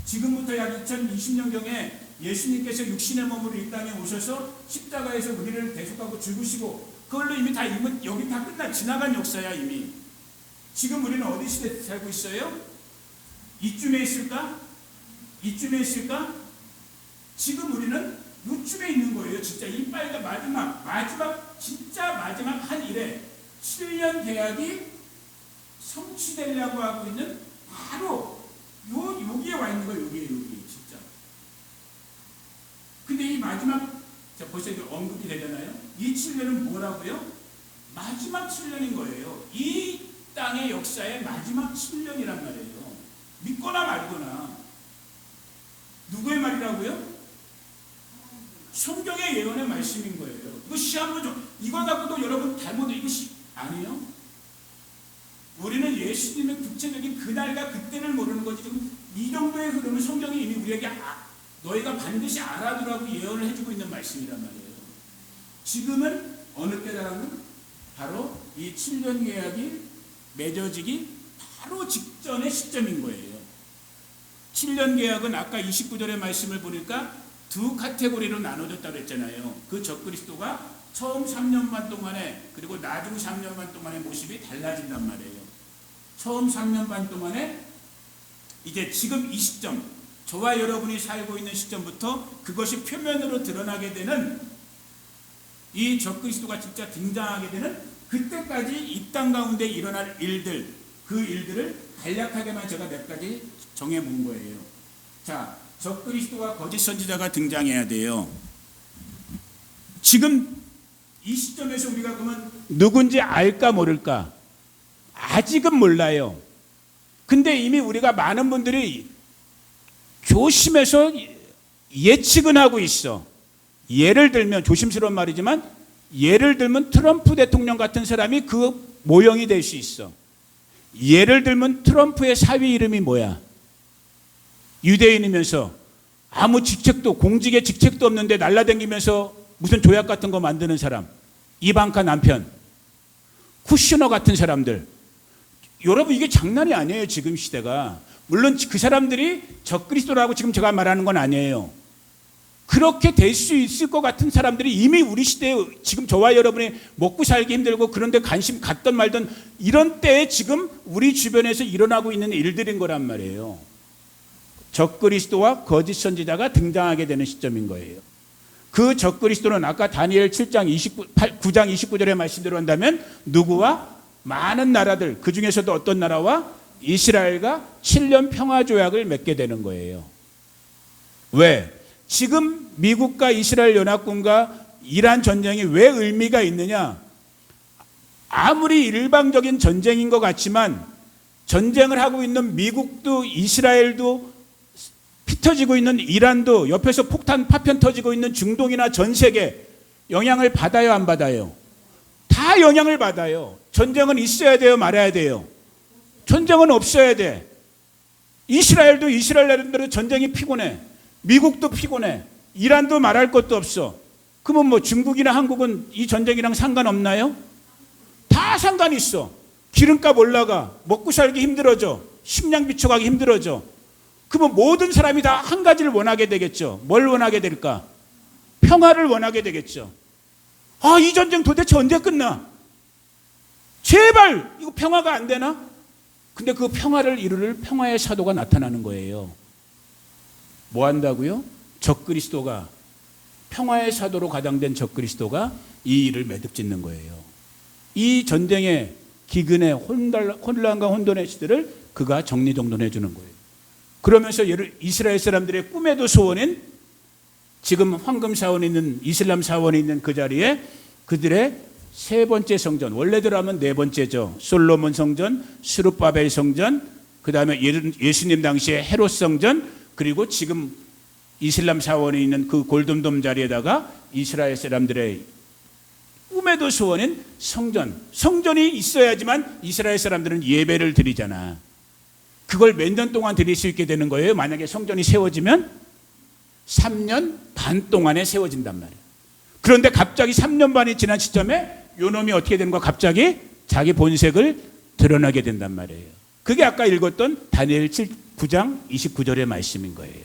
지금부터 약 2020년경에 예수님께서 육신의 몸으로 이 땅에 오셔서 십자가에서 우리를 대속하고 죽으시고 그걸로 이미 다 여기 다 지나간 역사야 이미. 지금 우리는 어디 시대에 살고 있어요? 이쯤에 있을까? 이쯤에 있을까? 지금 우리는 요쯤에 있는 거예요. 진짜 이 빨간 마지막 진짜 마지막 한 일에 7년 계약이 성취되려고 하고 있는 바로 여기에 와 있는 거예요. 여기 진짜. 근데 이 마지막, 자, 벌써 언급이 되잖아요. 이 7년은 뭐라고요? 마지막 7년인 거예요. 이 땅의 역사의 마지막 7년이란 말이에요. 믿거나 말거나. 누구의 말이라고요? 성경의 예언의 말씀인 거예요. 이거 시한번 좀, 이거 갖고도 여러분 잘못, 이것이 아니에요? 우리는 예수님의 구체적인 그날과 그때를 모르는 거지. 지금 이 정도의 흐름을 성경이 이미 우리에게 너희가 반드시 알아두라고 예언을 해주고 있는 말씀이란 말이에요. 지금은 어느 때라는, 바로 이 7년 계약이 맺어지기 바로 직전의 시점인 거예요. 7년 계약은 아까 29절의 말씀을 보니까 두 카테고리로 나눠졌다고 했잖아요. 그 적그리스도가 처음 3년 반 동안에, 그리고 나중 3년 반 동안의 모습이 달라진단 말이에요. 처음 3년 반 동안에 이제 지금 이 시점, 저와 여러분이 살고 있는 시점부터 그것이 표면으로 드러나게 되는 이 적그리스도가 진짜 등장하게 되는 그때까지 이 땅 가운데 일어날 일들, 그 일들을 간략하게만 제가 몇 가지 정해 본 거예요. 자, 적그리스도와 거짓 선지자가 등장해야 돼요. 지금 이 시점에서 우리가 그러면 누군지 알까 모를까? 아직은 몰라요. 근데 이미 우리가 많은 분들이 조심해서 예측은 하고 있어. 예를 들면, 조심스러운 말이지만 예를 들면 트럼프 대통령 같은 사람이 그 모형이 될 수 있어. 예를 들면 트럼프의 사위 이름이 뭐야? 유대인이면서 아무 직책도, 공직의 직책도 없는데 날라다니면서 무슨 조약 같은 거 만드는 사람, 이방카 남편, 쿠셔너 같은 사람들. 여러분, 이게 장난이 아니에요. 지금 시대가. 물론 그 사람들이 적그리스도라고 지금 제가 말하는 건 아니에요. 그렇게 될 수 있을 것 같은 사람들이 이미 우리 시대에, 지금 저와 여러분이 먹고 살기 힘들고 그런데 관심 갖던 말던 이런 때에 지금 우리 주변에서 일어나고 있는 일들인 거란 말이에요. 적그리스도와 거짓 선지자가 등장하게 되는 시점인 거예요. 그 적그리스도는 아까 다니엘 9장 29절의 말씀대로 한다면 누구와? 많은 나라들, 그 중에서도 어떤 나라와? 이스라엘과 7년 평화조약을 맺게 되는 거예요. 왜? 지금 미국과 이스라엘 연합군과 이란 전쟁이 왜 의미가 있느냐? 아무리 일방적인 전쟁인 것 같지만 전쟁을 하고 있는 미국도 이스라엘도 피 터지고 있는 이란도 옆에서 폭탄 파편 터지고 있는 중동이나 전 세계 영향을 받아요, 안 받아요? 다 영향을 받아요. 전쟁은 있어야 돼요, 말아야 돼요? 전쟁은 없어야 돼. 이스라엘도 이스라엘 나름대로 전쟁이 피곤해. 미국도 피곤해. 이란도 말할 것도 없어. 그러면 뭐 중국이나 한국은 이 전쟁이랑 상관없나요? 다 상관이 있어. 기름값 올라가. 먹고 살기 힘들어져. 식량 비춰가기 힘들어져. 그러면 모든 사람이 다 한 가지를 원하게 되겠죠. 뭘 원하게 될까? 평화를 원하게 되겠죠. 아, 이 전쟁 도대체 언제 끝나? 제발 이거 평화가 안 되나? 근데 그 평화를 이룰 평화의 사도가 나타나는 거예요. 뭐 한다고요? 적그리스도가, 평화의 사도로 가장된 적그리스도가 이 일을 매듭짓는 거예요. 이 전쟁의 기근의 혼란과 혼돈의 시대를 그가 정리정돈해 주는 거예요. 그러면서 이스라엘 사람들의 꿈에도 소원인, 지금 황금 사원이 있는, 이슬람 사원이 있는 그 자리에 그들의 세 번째 성전, 원래대로 하면 네 번째죠. 솔로몬 성전, 스룹바벨 성전, 그 다음에 예수님 당시에 헤롯 성전, 그리고 지금 이슬람 사원이 있는 그 골든돔 자리에다가 이스라엘 사람들의 꿈에도 소원인 성전. 성전이 있어야지만 이스라엘 사람들은 예배를 드리잖아. 그걸 몇 년 동안 드릴 수 있게 되는 거예요. 만약에 성전이 세워지면 3년 반 동안에 세워진단 말이에요. 그런데 갑자기 3년 반이 지난 시점에 요놈이 어떻게 되는 거야? 갑자기 자기 본색을 드러나게 된단 말이에요. 그게 아까 읽었던 다니엘 9장 29절의 말씀인 거예요.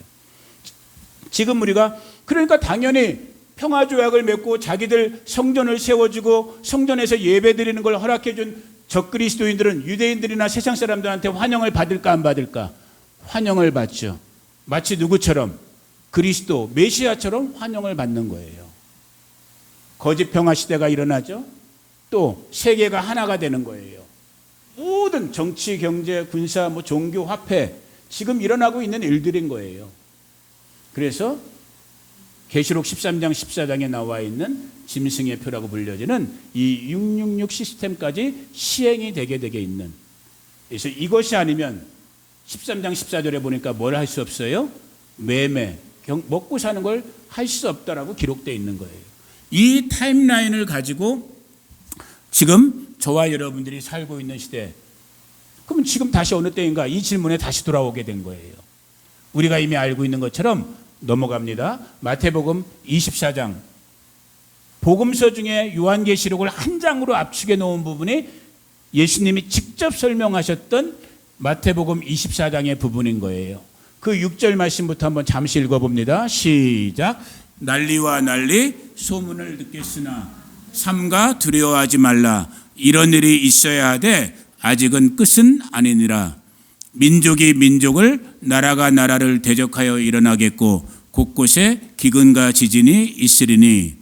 지금 우리가 그러니까 당연히 평화조약을 맺고 자기들 성전을 세워주고 성전에서 예배드리는 걸 허락해준 적그리스도인들은 유대인들이나 세상 사람들한테 환영을 받을까 안 받을까? 환영을 받죠. 마치 누구처럼? 그리스도 메시아처럼 환영을 받는 거예요. 거짓 평화 시대가 일어나죠. 또 세계가 하나가 되는 거예요. 모든 정치, 경제, 군사, 종교, 화폐 지금 일어나고 있는 일들인 거예요. 그래서 계시록 13장 14장에 나와 있는 짐승의 표라고 불려지는 이 666 시스템까지 시행이 되게 있는. 그래서 이것이 아니면 13장 14절에 보니까 뭘 할 수 없어요? 매매, 먹고 사는 걸 할 수 없다라고 기록되어 있는 거예요. 이 타임라인을 가지고 지금 저와 여러분들이 살고 있는 시대, 그러면 지금 다시 어느 때인가 이 질문에 다시 돌아오게 된 거예요. 우리가 이미 알고 있는 것처럼 넘어갑니다. 마태복음 24장, 복음서 중에 요한계시록을 한 장으로 압축해 놓은 부분이 예수님이 직접 설명하셨던 마태복음 24장의 부분인 거예요. 그 6절 말씀부터 한번 잠시 읽어봅니다. 시작. 난리와 난리 소문을 듣겠으나 삼가 두려워하지 말라. 이런 일이 있어야 하되 아직은 끝은 아니니라. 민족이 민족을, 나라가 나라를 대적하여 일어나겠고 곳곳에 기근과 지진이 있으리니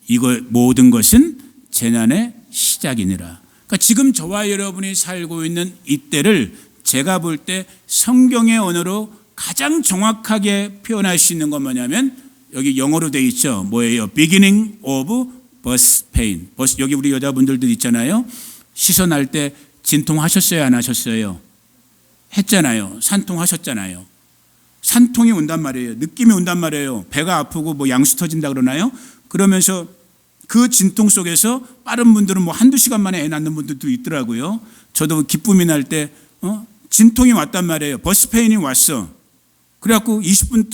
이거 모든 것은 재난의 시작이니라. 그러니까 지금 저와 여러분이 살고 있는 이때를 제가 볼 때 성경의 언어로 가장 정확하게 표현할 수 있는 건 뭐냐면 여기 영어로 돼 있죠. 뭐예요? Beginning of birth pain. 여기 우리 여자분들도 있잖아요. 시선할 때 진통하셨어요? 안 하셨어요? 했잖아요. 산통하셨잖아요. 산통이 온단 말이에요. 느낌이 온단 말이에요. 배가 아프고 뭐 양수 터진다 그러나요? 그러면서 그 진통 속에서 빠른 분들은 뭐 한두 시간 만에 애 낳는 분들도 있더라고요. 저도 기쁨이 날 때 진통이 왔단 말이에요. 버스페인이 왔어. 그래갖고 20분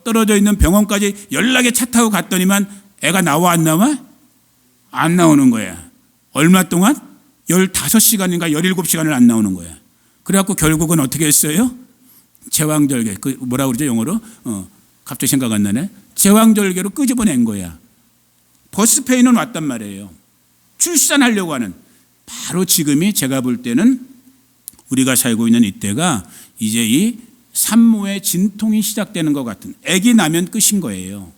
떨어져 있는 병원까지 연락에 차 타고 갔더니만 애가 나와 안 나와? 안 나오는 거야. 얼마 동안? 15시간인가 17시간을 안 나오는 거야. 그래갖고 결국은 어떻게 했어요? 제왕절개. 그 뭐라 그러죠 영어로? 갑자기 생각 안 나네. 제왕절개로 끄집어낸 거야. 버스페인은 왔단 말이에요. 출산하려고 하는. 바로 지금이 제가 볼 때는 우리가 살고 있는 이때가 이제 이 산모의 진통이 시작되는 것 같은, 아기 나면 끝인 거예요.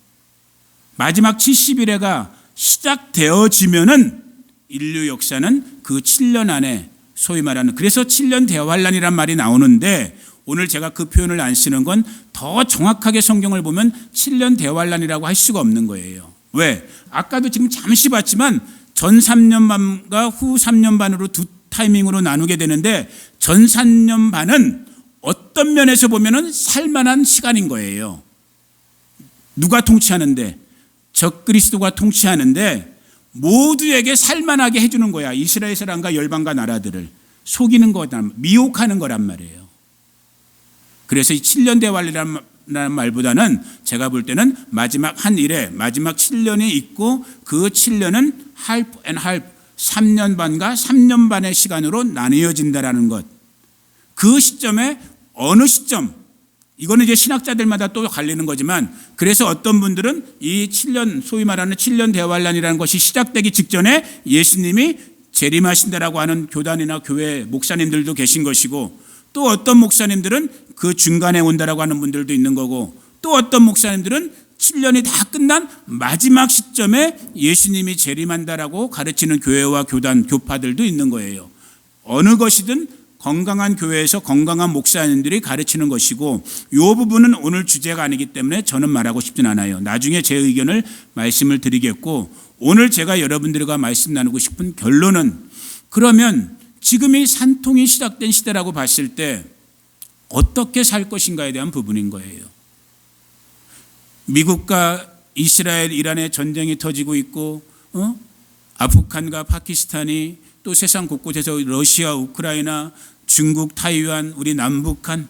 마지막 70일에가 시작되어지면은 인류 역사는 그 7년 안에 소위 말하는, 그래서 7년 대환란이란 말이 나오는데 오늘 제가 그 표현을 안 쓰는 건 더 정확하게 성경을 보면 7년 대환란이라고 할 수가 없는 거예요. 왜? 아까도 지금 잠시 봤지만 전 3년 반과 후 3년 반으로 두 타이밍으로 나누게 되는데 전 3년 반은 어떤 면에서 보면은 살만한 시간인 거예요. 누가 통치하는데? 적그리스도가 통치하는데 모두에게 살만하게 해주는 거야. 이스라엘 사람과 열방과 나라들을 속이는 거란, 미혹하는 거란 말이에요. 그래서 이 7년 대환란이라는 말보다는 제가 볼 때는 마지막 한 일에 마지막 7년이 있고 그 7년은 half and half, 3년 반과 3년 반의 시간으로 나뉘어진다라는 것. 그 시점에 어느 시점, 이거는 이제 신학자들마다 또 갈리는 거지만, 그래서 어떤 분들은 이 7년, 소위 말하는 7년 대환란이라는 것이 시작되기 직전에 예수님이 재림하신다라고 하는 교단이나 교회 목사님들도 계신 것이고, 또 어떤 목사님들은 그 중간에 온다라고 하는 분들도 있는 거고, 또 어떤 목사님들은 7년이 다 끝난 마지막 시점에 예수님이 재림한다라고 가르치는 교회와 교단, 교파들도 있는 거예요. 어느 것이든 건강한 교회에서 건강한 목사님들이 가르치는 것이고, 이 부분은 오늘 주제가 아니기 때문에 저는 말하고 싶진 않아요. 나중에 제 의견을 말씀을 드리겠고, 오늘 제가 여러분들과 말씀 나누고 싶은 결론은, 그러면 지금이 산통이 시작된 시대라고 봤을 때 어떻게 살 것인가에 대한 부분인 거예요. 미국과 이스라엘, 이란의 전쟁이 터지고 있고, 아프간과 파키스탄이, 또 세상 곳곳에서 러시아, 우크라이나, 중국, 타이완, 우리 남북한,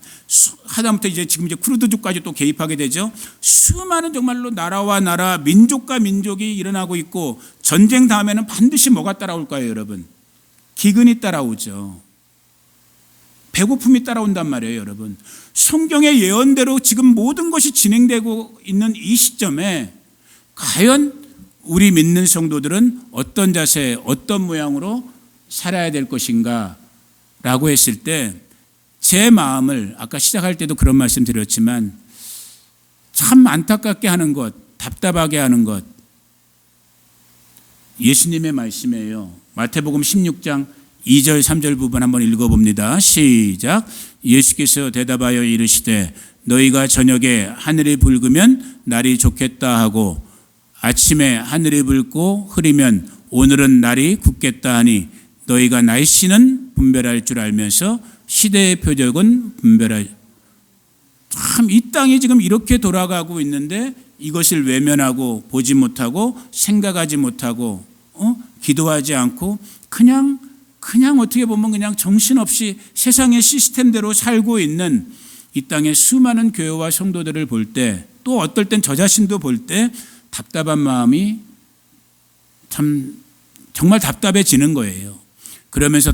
하다못해 지금 쿠르드족까지 또 개입하게 되죠. 수많은 정말로 나라와 나라, 민족과 민족이 일어나고 있고, 전쟁 다음에는 반드시 뭐가 따라올까요, 여러분? 기근이 따라오죠. 배고픔이 따라온단 말이에요, 여러분. 성경의 예언대로 지금 모든 것이 진행되고 있는 이 시점에 과연 우리 믿는 성도들은 어떤 자세, 어떤 모양으로 살아야 될 것인가 라고 했을 때 제 마음을, 아까 시작할 때도 그런 말씀 드렸지만, 참 안타깝게 하는 것, 답답하게 하는 것, 예수님의 말씀이에요. 마태복음 16장 2절 3절 부분 한번 읽어봅니다. 시작. 예수께서 대답하여 이르시되 너희가 저녁에 하늘이 붉으면 날이 좋겠다 하고 아침에 하늘이 붉고 흐리면 오늘은 날이 굳겠다 하니 너희가 날씨는 분별할 줄 알면서 시대의 표적은 분별할. 참 이 땅이 지금 이렇게 돌아가고 있는데 이것을 외면하고 보지 못하고 생각하지 못하고 기도하지 않고 그냥 어떻게 보면 그냥 정신없이 세상의 시스템대로 살고 있는 이 땅의 수많은 교회와 성도들을 볼 때, 또 어떨 땐 저 자신도 볼 때 답답한 마음이 참 정말 답답해지는 거예요. 그러면서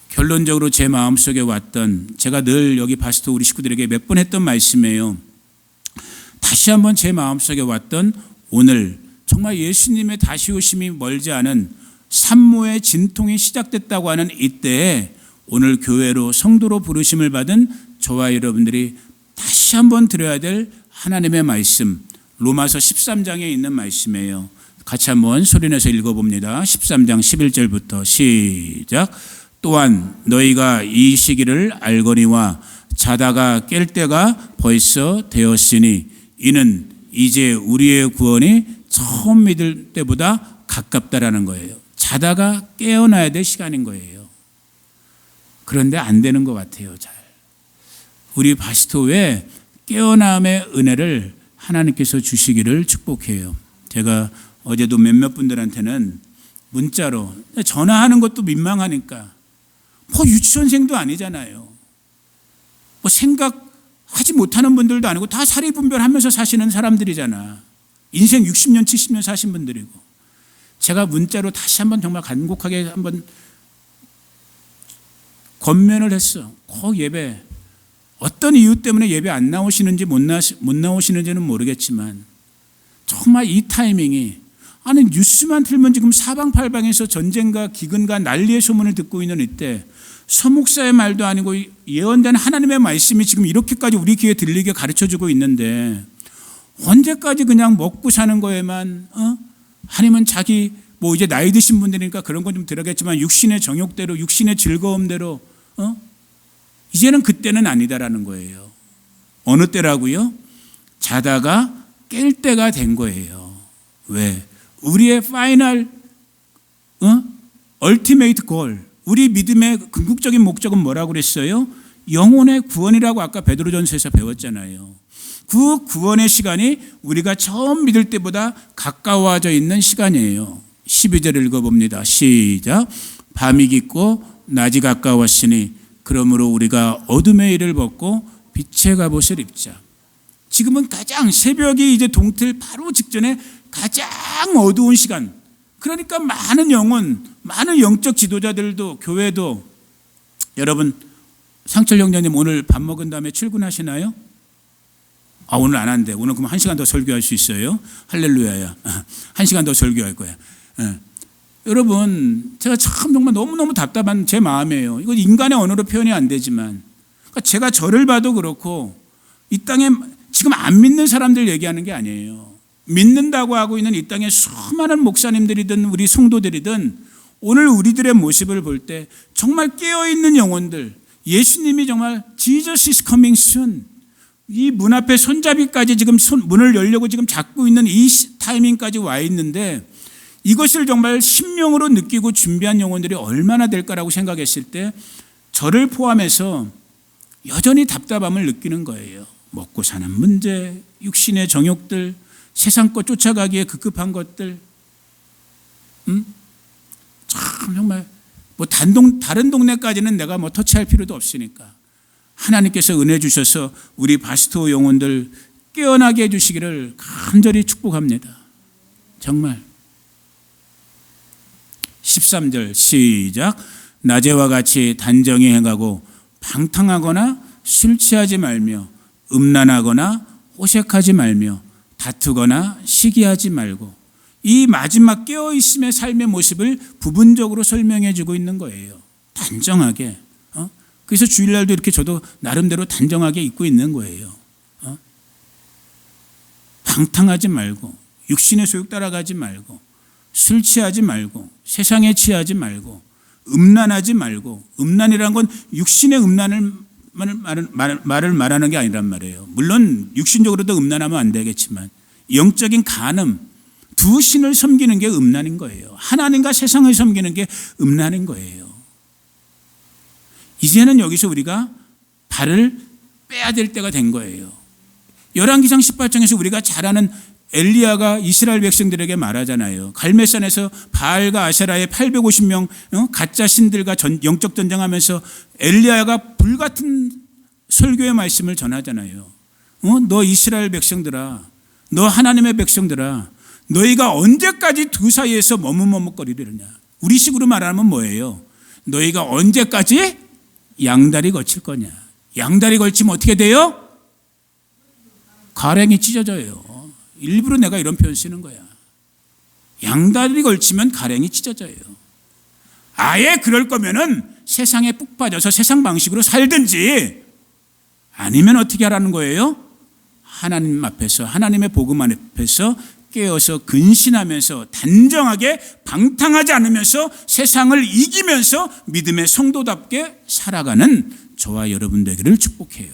결론적으로 제 마음속에 왔던, 제가 늘 여기 파스토 우리 식구들에게 몇 번 했던 말씀이에요. 다시 한번 제 마음속에 왔던, 오늘 정말 예수님의 다시 오심이 멀지 않은 산모의 진통이 시작됐다고 하는 이때에 오늘 교회로, 성도로 부르심을 받은 저와 여러분들이 다시 한번 들어야 될 하나님의 말씀, 로마서 13장에 있는 말씀이에요. 같이 한번 소리내서 읽어봅니다. 13장 11절부터 시작. 또한 너희가 이 시기를 알거니와 자다가 깰 때가 벌써 되었으니 이는 이제 우리의 구원이 처음 믿을 때보다 가깝다라는 거예요. 자다가 깨어나야 될 시간인 거예요. 그런데 안 되는 것 같아요. 잘. 우리 바스토의 깨어남의 은혜를 하나님께서 주시기를 축복해요. 제가 어제도 몇몇 분들한테는 문자로 전화하는 것도 민망하니까 유치원생도 아니잖아요. 생각하지 못하는 분들도 아니고 다 사리분별하면서 사시는 사람들이잖아. 인생 60년 70년 사신 분들이고. 제가 문자로 다시 한번 정말 간곡하게 한번 권면을 했어. 예배 어떤 이유 때문에 예배 안 나오시는지 못 나오시는지는 모르겠지만 정말 이 타이밍이 뉴스만 틀면 지금 사방팔방에서 전쟁과 기근과 난리의 소문을 듣고 있는 이때 서목사의 말도 아니고 예언된 하나님의 말씀이 지금 이렇게까지 우리 귀에 들리게 가르쳐주고 있는데 언제까지 그냥 먹고 사는 거에만 아니면 자기 이제 나이 드신 분들이니까 그런 건 좀 들어겠지만 육신의 정욕대로 육신의 즐거움대로 이제는 그때는 아니다라는 거예요. 어느 때라고요? 자다가 깰 때가 된 거예요. 왜? 우리의 파이널 얼티메이트 골, 우리 믿음의 궁극적인 목적은 뭐라고 그랬어요? 영혼의 구원이라고 아까 베드로전서에서 배웠잖아요. 그 구원의 시간이 우리가 처음 믿을 때보다 가까워져 있는 시간이에요. 12절 읽어봅니다. 시작. 밤이 깊고 낮이 가까웠으니 그러므로 우리가 어둠의 일을 벗고 빛의 갑옷을 입자. 지금은 가장 새벽이 이제 동틀 바로 직전에 가장 어두운 시간. 그러니까 많은 영혼, 많은 영적 지도자들도 교회도 여러분 상철 형제님 오늘 밥 먹은 다음에 출근하시나요? 오늘 안 한대. 오늘 그럼 1시간 더 설교할 수 있어요. 할렐루야야. 1시간 더 설교할 거야. 여러분 제가 참 정말 너무너무 답답한 제 마음이에요. 이거 인간의 언어로 표현이 안 되지만 그러니까 제가 저를 봐도 그렇고 이 땅에 지금 안 믿는 사람들 얘기하는 게 아니에요. 믿는다고 하고 있는 이 땅에 수많은 목사님들이든 우리 성도들이든 오늘 우리들의 모습을 볼 때 정말 깨어있는 영혼들, 예수님이 정말 Jesus is coming soon, 이 문 앞에 손잡이까지 지금 문을 열려고 지금 잡고 있는 이 타이밍까지 와 있는데 이것을 정말 심령으로 느끼고 준비한 영혼들이 얼마나 될까라고 생각했을 때 저를 포함해서 여전히 답답함을 느끼는 거예요. 먹고 사는 문제, 육신의 정욕들, 세상 것 쫓아가기에 급급한 것들, 참 정말 다른 동네까지는 내가 터치할 필요도 없으니까 하나님께서 은혜 주셔서 우리 바스토 영혼들 깨어나게 해주시기를 간절히 축복합니다. 정말. 13절 시작. 낮에와 같이 단정히 행하고 방탕하거나 술 취하지 말며 음란하거나 호색하지 말며 다투거나 시기하지 말고. 이 마지막 깨어있음의 삶의 모습을 부분적으로 설명해 주고 있는 거예요. 단정하게. 그래서 주일날도 이렇게 저도 나름대로 단정하게 입고 있는 거예요. 방탕하지 말고 육신의 소욕 따라가지 말고 술 취하지 말고 세상에 취하지 말고 음란하지 말고. 음란이라는 건 육신의 음란을 말하는 게 아니란 말이에요. 물론 육신적으로도 음란하면 안 되겠지만 영적인 간음, 두 신을 섬기는 게 음란인 거예요. 하나님과 세상을 섬기는 게 음란인 거예요. 이제는 여기서 우리가 발을 빼야 될 때가 된 거예요. 열왕기상 18장에서 우리가 잘 아는 엘리야가 이스라엘 백성들에게 말하잖아요. 갈멜산에서 바알과 아세라의 850명 가짜 신들과 영적 전쟁하면서 엘리야가 불같은 설교의 말씀을 전하잖아요. 너 이스라엘 백성들아, 너 하나님의 백성들아, 너희가 언제까지 두 사이에서 머뭇머뭇거리려냐. 우리식으로 말하면 뭐예요? 너희가 언제까지 양다리 걸칠 거냐. 양다리 걸치면 어떻게 돼요? 가랭이 찢어져요. 일부러 내가 이런 표현 쓰는 거야. 양다리 걸치면 가랭이 찢어져요. 아예 그럴 거면은 세상에 푹 빠져서 세상 방식으로 살든지 아니면 어떻게 하라는 거예요? 하나님 앞에서, 하나님의 복음 앞에서 깨어서 근신하면서 단정하게 방탕하지 않으면서 세상을 이기면서 믿음의 성도답게 살아가는 저와 여러분 되기를 축복해요.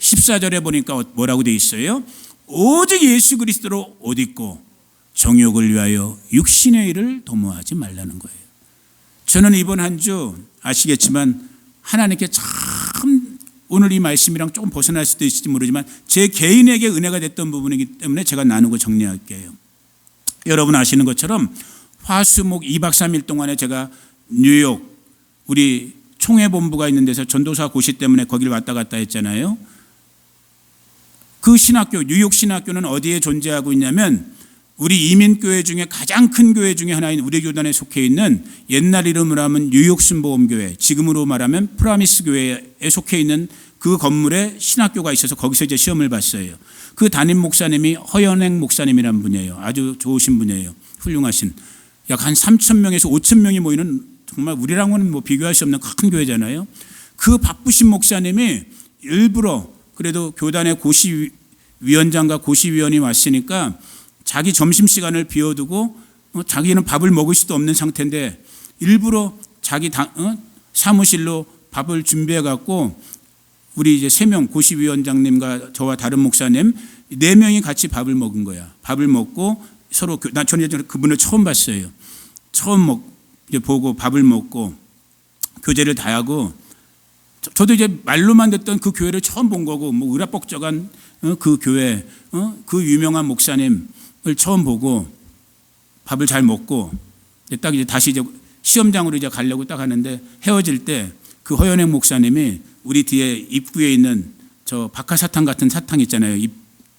14절에 보니까 뭐라고 되어 있어요? 오직 예수 그리스도로 옷 입고 정욕을 위하여 육신의 일을 도모하지 말라는 거예요. 저는 이번 한 주 아시겠지만 하나님께 참 오늘 이 말씀이랑 조금 벗어날 수도 있을지 모르지만 제 개인에게 은혜가 됐던 부분이기 때문에 제가 나누고 정리할게요. 여러분 아시는 것처럼 화수목 2박 3일 동안에 제가 뉴욕 우리 총회본부가 있는 데서 전도사 고시 때문에 거기를 왔다 갔다 했잖아요. 그 신학교, 뉴욕 신학교는 어디에 존재하고 있냐면 우리 이민교회 중에 가장 큰 교회 중에 하나인 우리 교단에 속해 있는 옛날 이름으로 하면 뉴욕 순복음교회, 지금으로 말하면 프라미스 교회에 속해 있는 그 건물에 신학교가 있어서 거기서 이제 시험을 봤어요. 그 담임 목사님이 허연행 목사님이라는 분이에요. 아주 좋으신 분이에요. 훌륭하신. 약 한 3,000명에서 5,000명이 모이는 정말 우리랑은 뭐 비교할 수 없는 큰 교회잖아요. 그 바쁘신 목사님이 일부러 그래도 교단의 고시위원장과 고시위원이 왔으니까 자기 점심시간을 비워두고 자기는 밥을 먹을 수도 없는 상태인데 일부러 자기 사무실로 밥을 준비해 갖고 우리 이제 3명 고시위원장님과 저와 다른 목사님 4명이 같이 밥을 먹은 거야. 밥을 먹고 서로 저는 그분을 처음 봤어요. 처음 이제 보고 밥을 먹고 교제를 다 하고 저도 이제 말로만 듣던 그 교회를 처음 본 거고 뭐 의라뻑적한 그 교회 그 유명한 목사님 을 처음 보고 밥을 잘 먹고 딱 이제 다시 이제 시험장으로 이제 가려고 딱 하는데 헤어질 때 그 허연행 목사님이 우리 뒤에 입구에 있는 저 박하사탕 같은 사탕 있잖아요.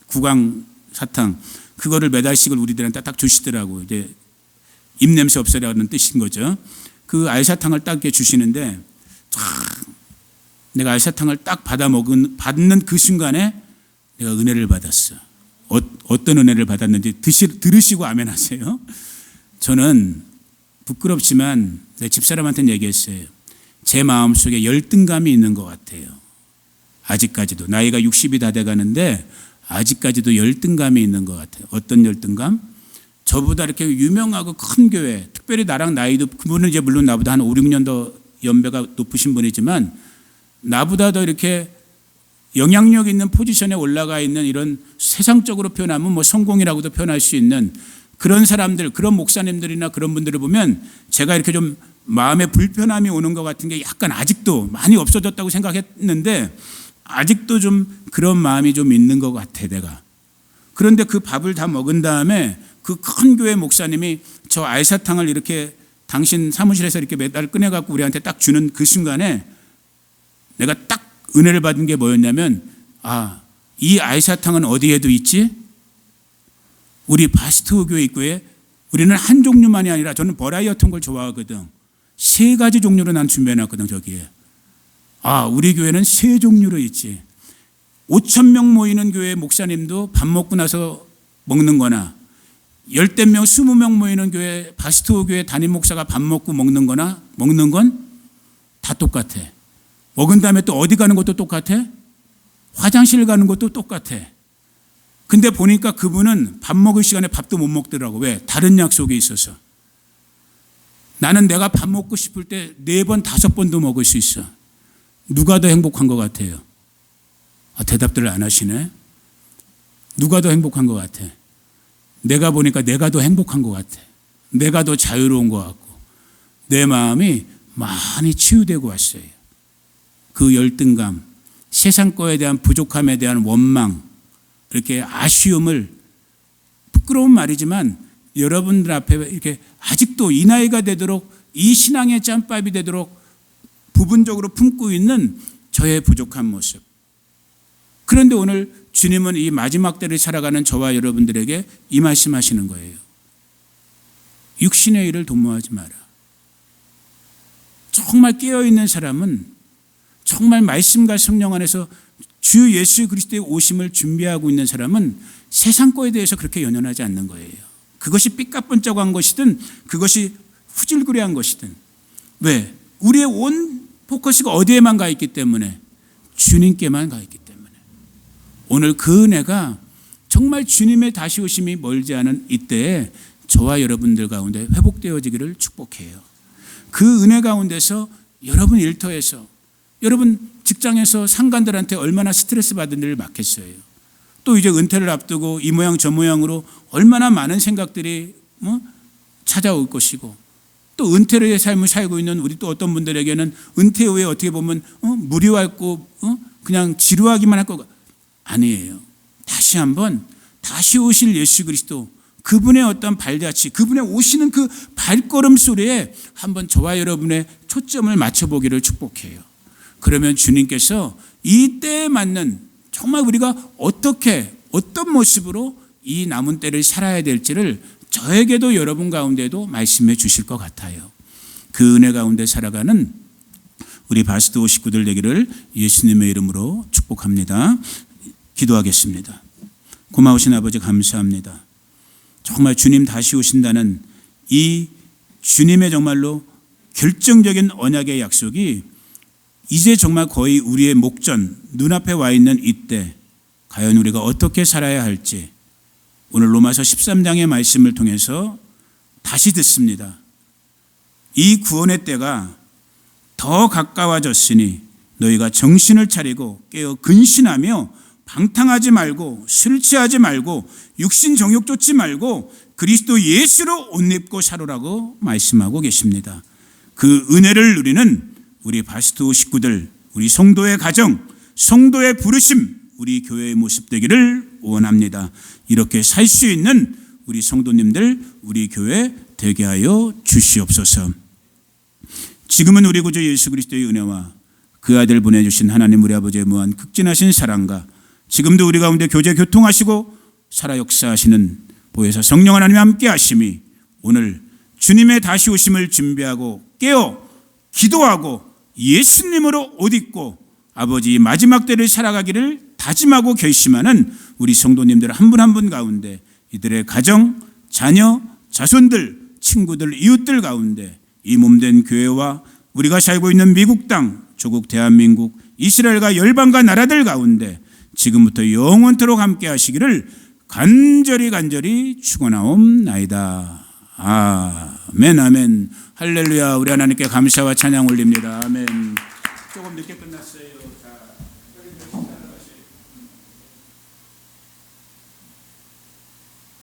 구강 사탕 그거를 매달씩을 우리들한테 딱 주시더라고. 이제 입냄새 없애라는 뜻인 거죠. 그 알사탕을 딱 이렇게 주시는데 내가 알사탕을 딱 받는 그 순간에 내가 은혜를 받았어. 어떤 은혜를 받았는지 들으시고 아멘 하세요. 저는 부끄럽지만 내 집사람한테는 얘기했어요. 제 마음속에 열등감이 있는 것 같아요. 아직까지도 나이가 60이 다 돼가는데 아직까지도 열등감이 있는 것 같아요. 어떤 열등감? 저보다 이렇게 유명하고 큰 교회, 특별히 나랑 나이도 그분은 이제 물론 나보다 한 5, 6년 더 연배가 높으신 분이지만 나보다 더 이렇게 영향력 있는 포지션에 올라가 있는 이런 세상적으로 표현하면 뭐 성공이라고도 표현할 수 있는 그런 사람들, 그런 목사님들이나 그런 분들을 보면 제가 이렇게 좀 마음에 불편함이 오는 것 같은 게 약간 아직도 많이 없어졌다고 생각했는데 아직도 좀 그런 마음이 좀 있는 것 같아 내가. 그런데 그 밥을 다 먹은 다음에 그 큰 교회 목사님이 저 알사탕을 이렇게 당신 사무실에서 이렇게 매달 꺼내갖고 우리한테 딱 주는 그 순간에 내가 딱 은혜를 받은 게 뭐였냐면 이 알사탕은 어디에도 있지? 우리 바스트 교회 입구에 우리는 한 종류만이 아니라 저는 버라이어티한 걸 좋아하거든. 3가지 종류로 난 준비해놨거든 저기에. 우리 교회는 3종류로 있지. 5,000명 모이는 교회 목사님도 밥 먹고 나서 먹는 거나 10명, 20명 모이는 교회 바스트 교회 담임 목사가 밥 먹고 먹는 거나 먹는 건 다 똑같아. 먹은 다음에 또 어디 가는 것도 똑같아? 화장실 가는 것도 똑같아. 근데 보니까 그분은 밥 먹을 시간에 밥도 못 먹더라고. 왜? 다른 약속이 있어서. 나는 내가 밥 먹고 싶을 때 4번, 5번도 먹을 수 있어. 누가 더 행복한 것 같아요? 대답들을 안 하시네. 누가 더 행복한 것 같아? 내가 보니까 내가 더 행복한 것 같아. 내가 더 자유로운 것 같고 내 마음이 많이 치유되고 왔어요. 그 열등감, 세상 거에 대한 부족함에 대한 원망, 이렇게 아쉬움을 부끄러운 말이지만 여러분들 앞에 이렇게 아직도 이 나이가 되도록 이 신앙의 짬밥이 되도록 부분적으로 품고 있는 저의 부족한 모습. 그런데 오늘 주님은 이 마지막 때를 살아가는 저와 여러분들에게 이 말씀하시는 거예요. 육신의 일을 도모하지 마라. 정말 깨어있는 사람은 정말 말씀과 성령 안에서 주 예수 그리스도의 오심을 준비하고 있는 사람은 세상 거에 대해서 그렇게 연연하지 않는 거예요. 그것이 삐까뻔쩍한 것이든 그것이 후질구레한 것이든. 왜? 우리의 온 포커스가 어디에만 가 있기 때문에 주님께만 가 있기 때문에 오늘 그 은혜가 정말 주님의 다시 오심이 멀지 않은 이때에 저와 여러분들 가운데 회복되어지기를 축복해요. 그 은혜 가운데서 여러분 일터에서, 여러분 직장에서 상관들한테 얼마나 스트레스 받은 일을 맡겠어요. 또 이제 은퇴를 앞두고 이 모양 저 모양으로 얼마나 많은 생각들이 찾아올 것이고, 또 은퇴의 삶을 살고 있는 우리 또 어떤 분들에게는 은퇴 후에 어떻게 보면 무료하고 그냥 지루하기만 할 거 아니에요. 다시 한번 다시 오실 예수 그리스도, 그분의 어떤 발자취, 그분의 오시는 그 발걸음 소리에 한번 저와 여러분의 초점을 맞춰보기를 축복해요. 그러면 주님께서 이 때에 맞는, 정말 우리가 어떻게 어떤 모습으로 이 남은 때를 살아야 될지를 저에게도 여러분 가운데도 말씀해 주실 것 같아요. 그 은혜 가운데 살아가는 우리 바스도 식구들 되기를 예수님의 이름으로 축복합니다. 기도하겠습니다. 고마우신 아버지 감사합니다. 정말 주님 다시 오신다는 이 주님의 정말로 결정적인 언약의 약속이 이제 정말 거의 우리의 목전, 눈앞에 와 있는 이때 과연 우리가 어떻게 살아야 할지 오늘 로마서 13장의 말씀을 통해서 다시 듣습니다. 이 구원의 때가 더 가까워졌으니 너희가 정신을 차리고 깨어 근신하며 방탕하지 말고 술 취하지 말고 육신 정욕 쫓지 말고 그리스도 예수로 옷 입고 살으라고 말씀하고 계십니다. 그 은혜를 누리는 우리 바스도 식구들, 우리 성도의 가정, 성도의 부르심, 우리 교회의 모습 되기를 원합니다. 이렇게 살 수 있는 우리 성도님들, 우리 교회 되게 하여 주시옵소서. 지금은 우리 구주 예수 그리스도의 은혜와 그 아들 보내주신 하나님 우리 아버지의 무한 극진하신 사랑과 지금도 우리 가운데 교제 교통하시고 살아 역사하시는 보혜사 성령 하나님 함께 하심이 오늘 주님의 다시 오심을 준비하고 깨어 기도하고 예수님으로 옷 입고 아버지 마지막 때를 살아가기를 다짐하고 결심하는 우리 성도님들 한 분 한 분 가운데 이들의 가정, 자녀, 자손들, 친구들, 이웃들 가운데 이 몸된 교회와 우리가 살고 있는 미국 땅, 조국 대한민국, 이스라엘과 열방과 나라들 가운데 지금부터 영원토록 함께 하시기를 간절히 축원하옵나이다. 아멘 아멘 할렐루야. 우리 하나님께 감사와 찬양 올립니다. 아멘. 조금 늦게 끝났어요.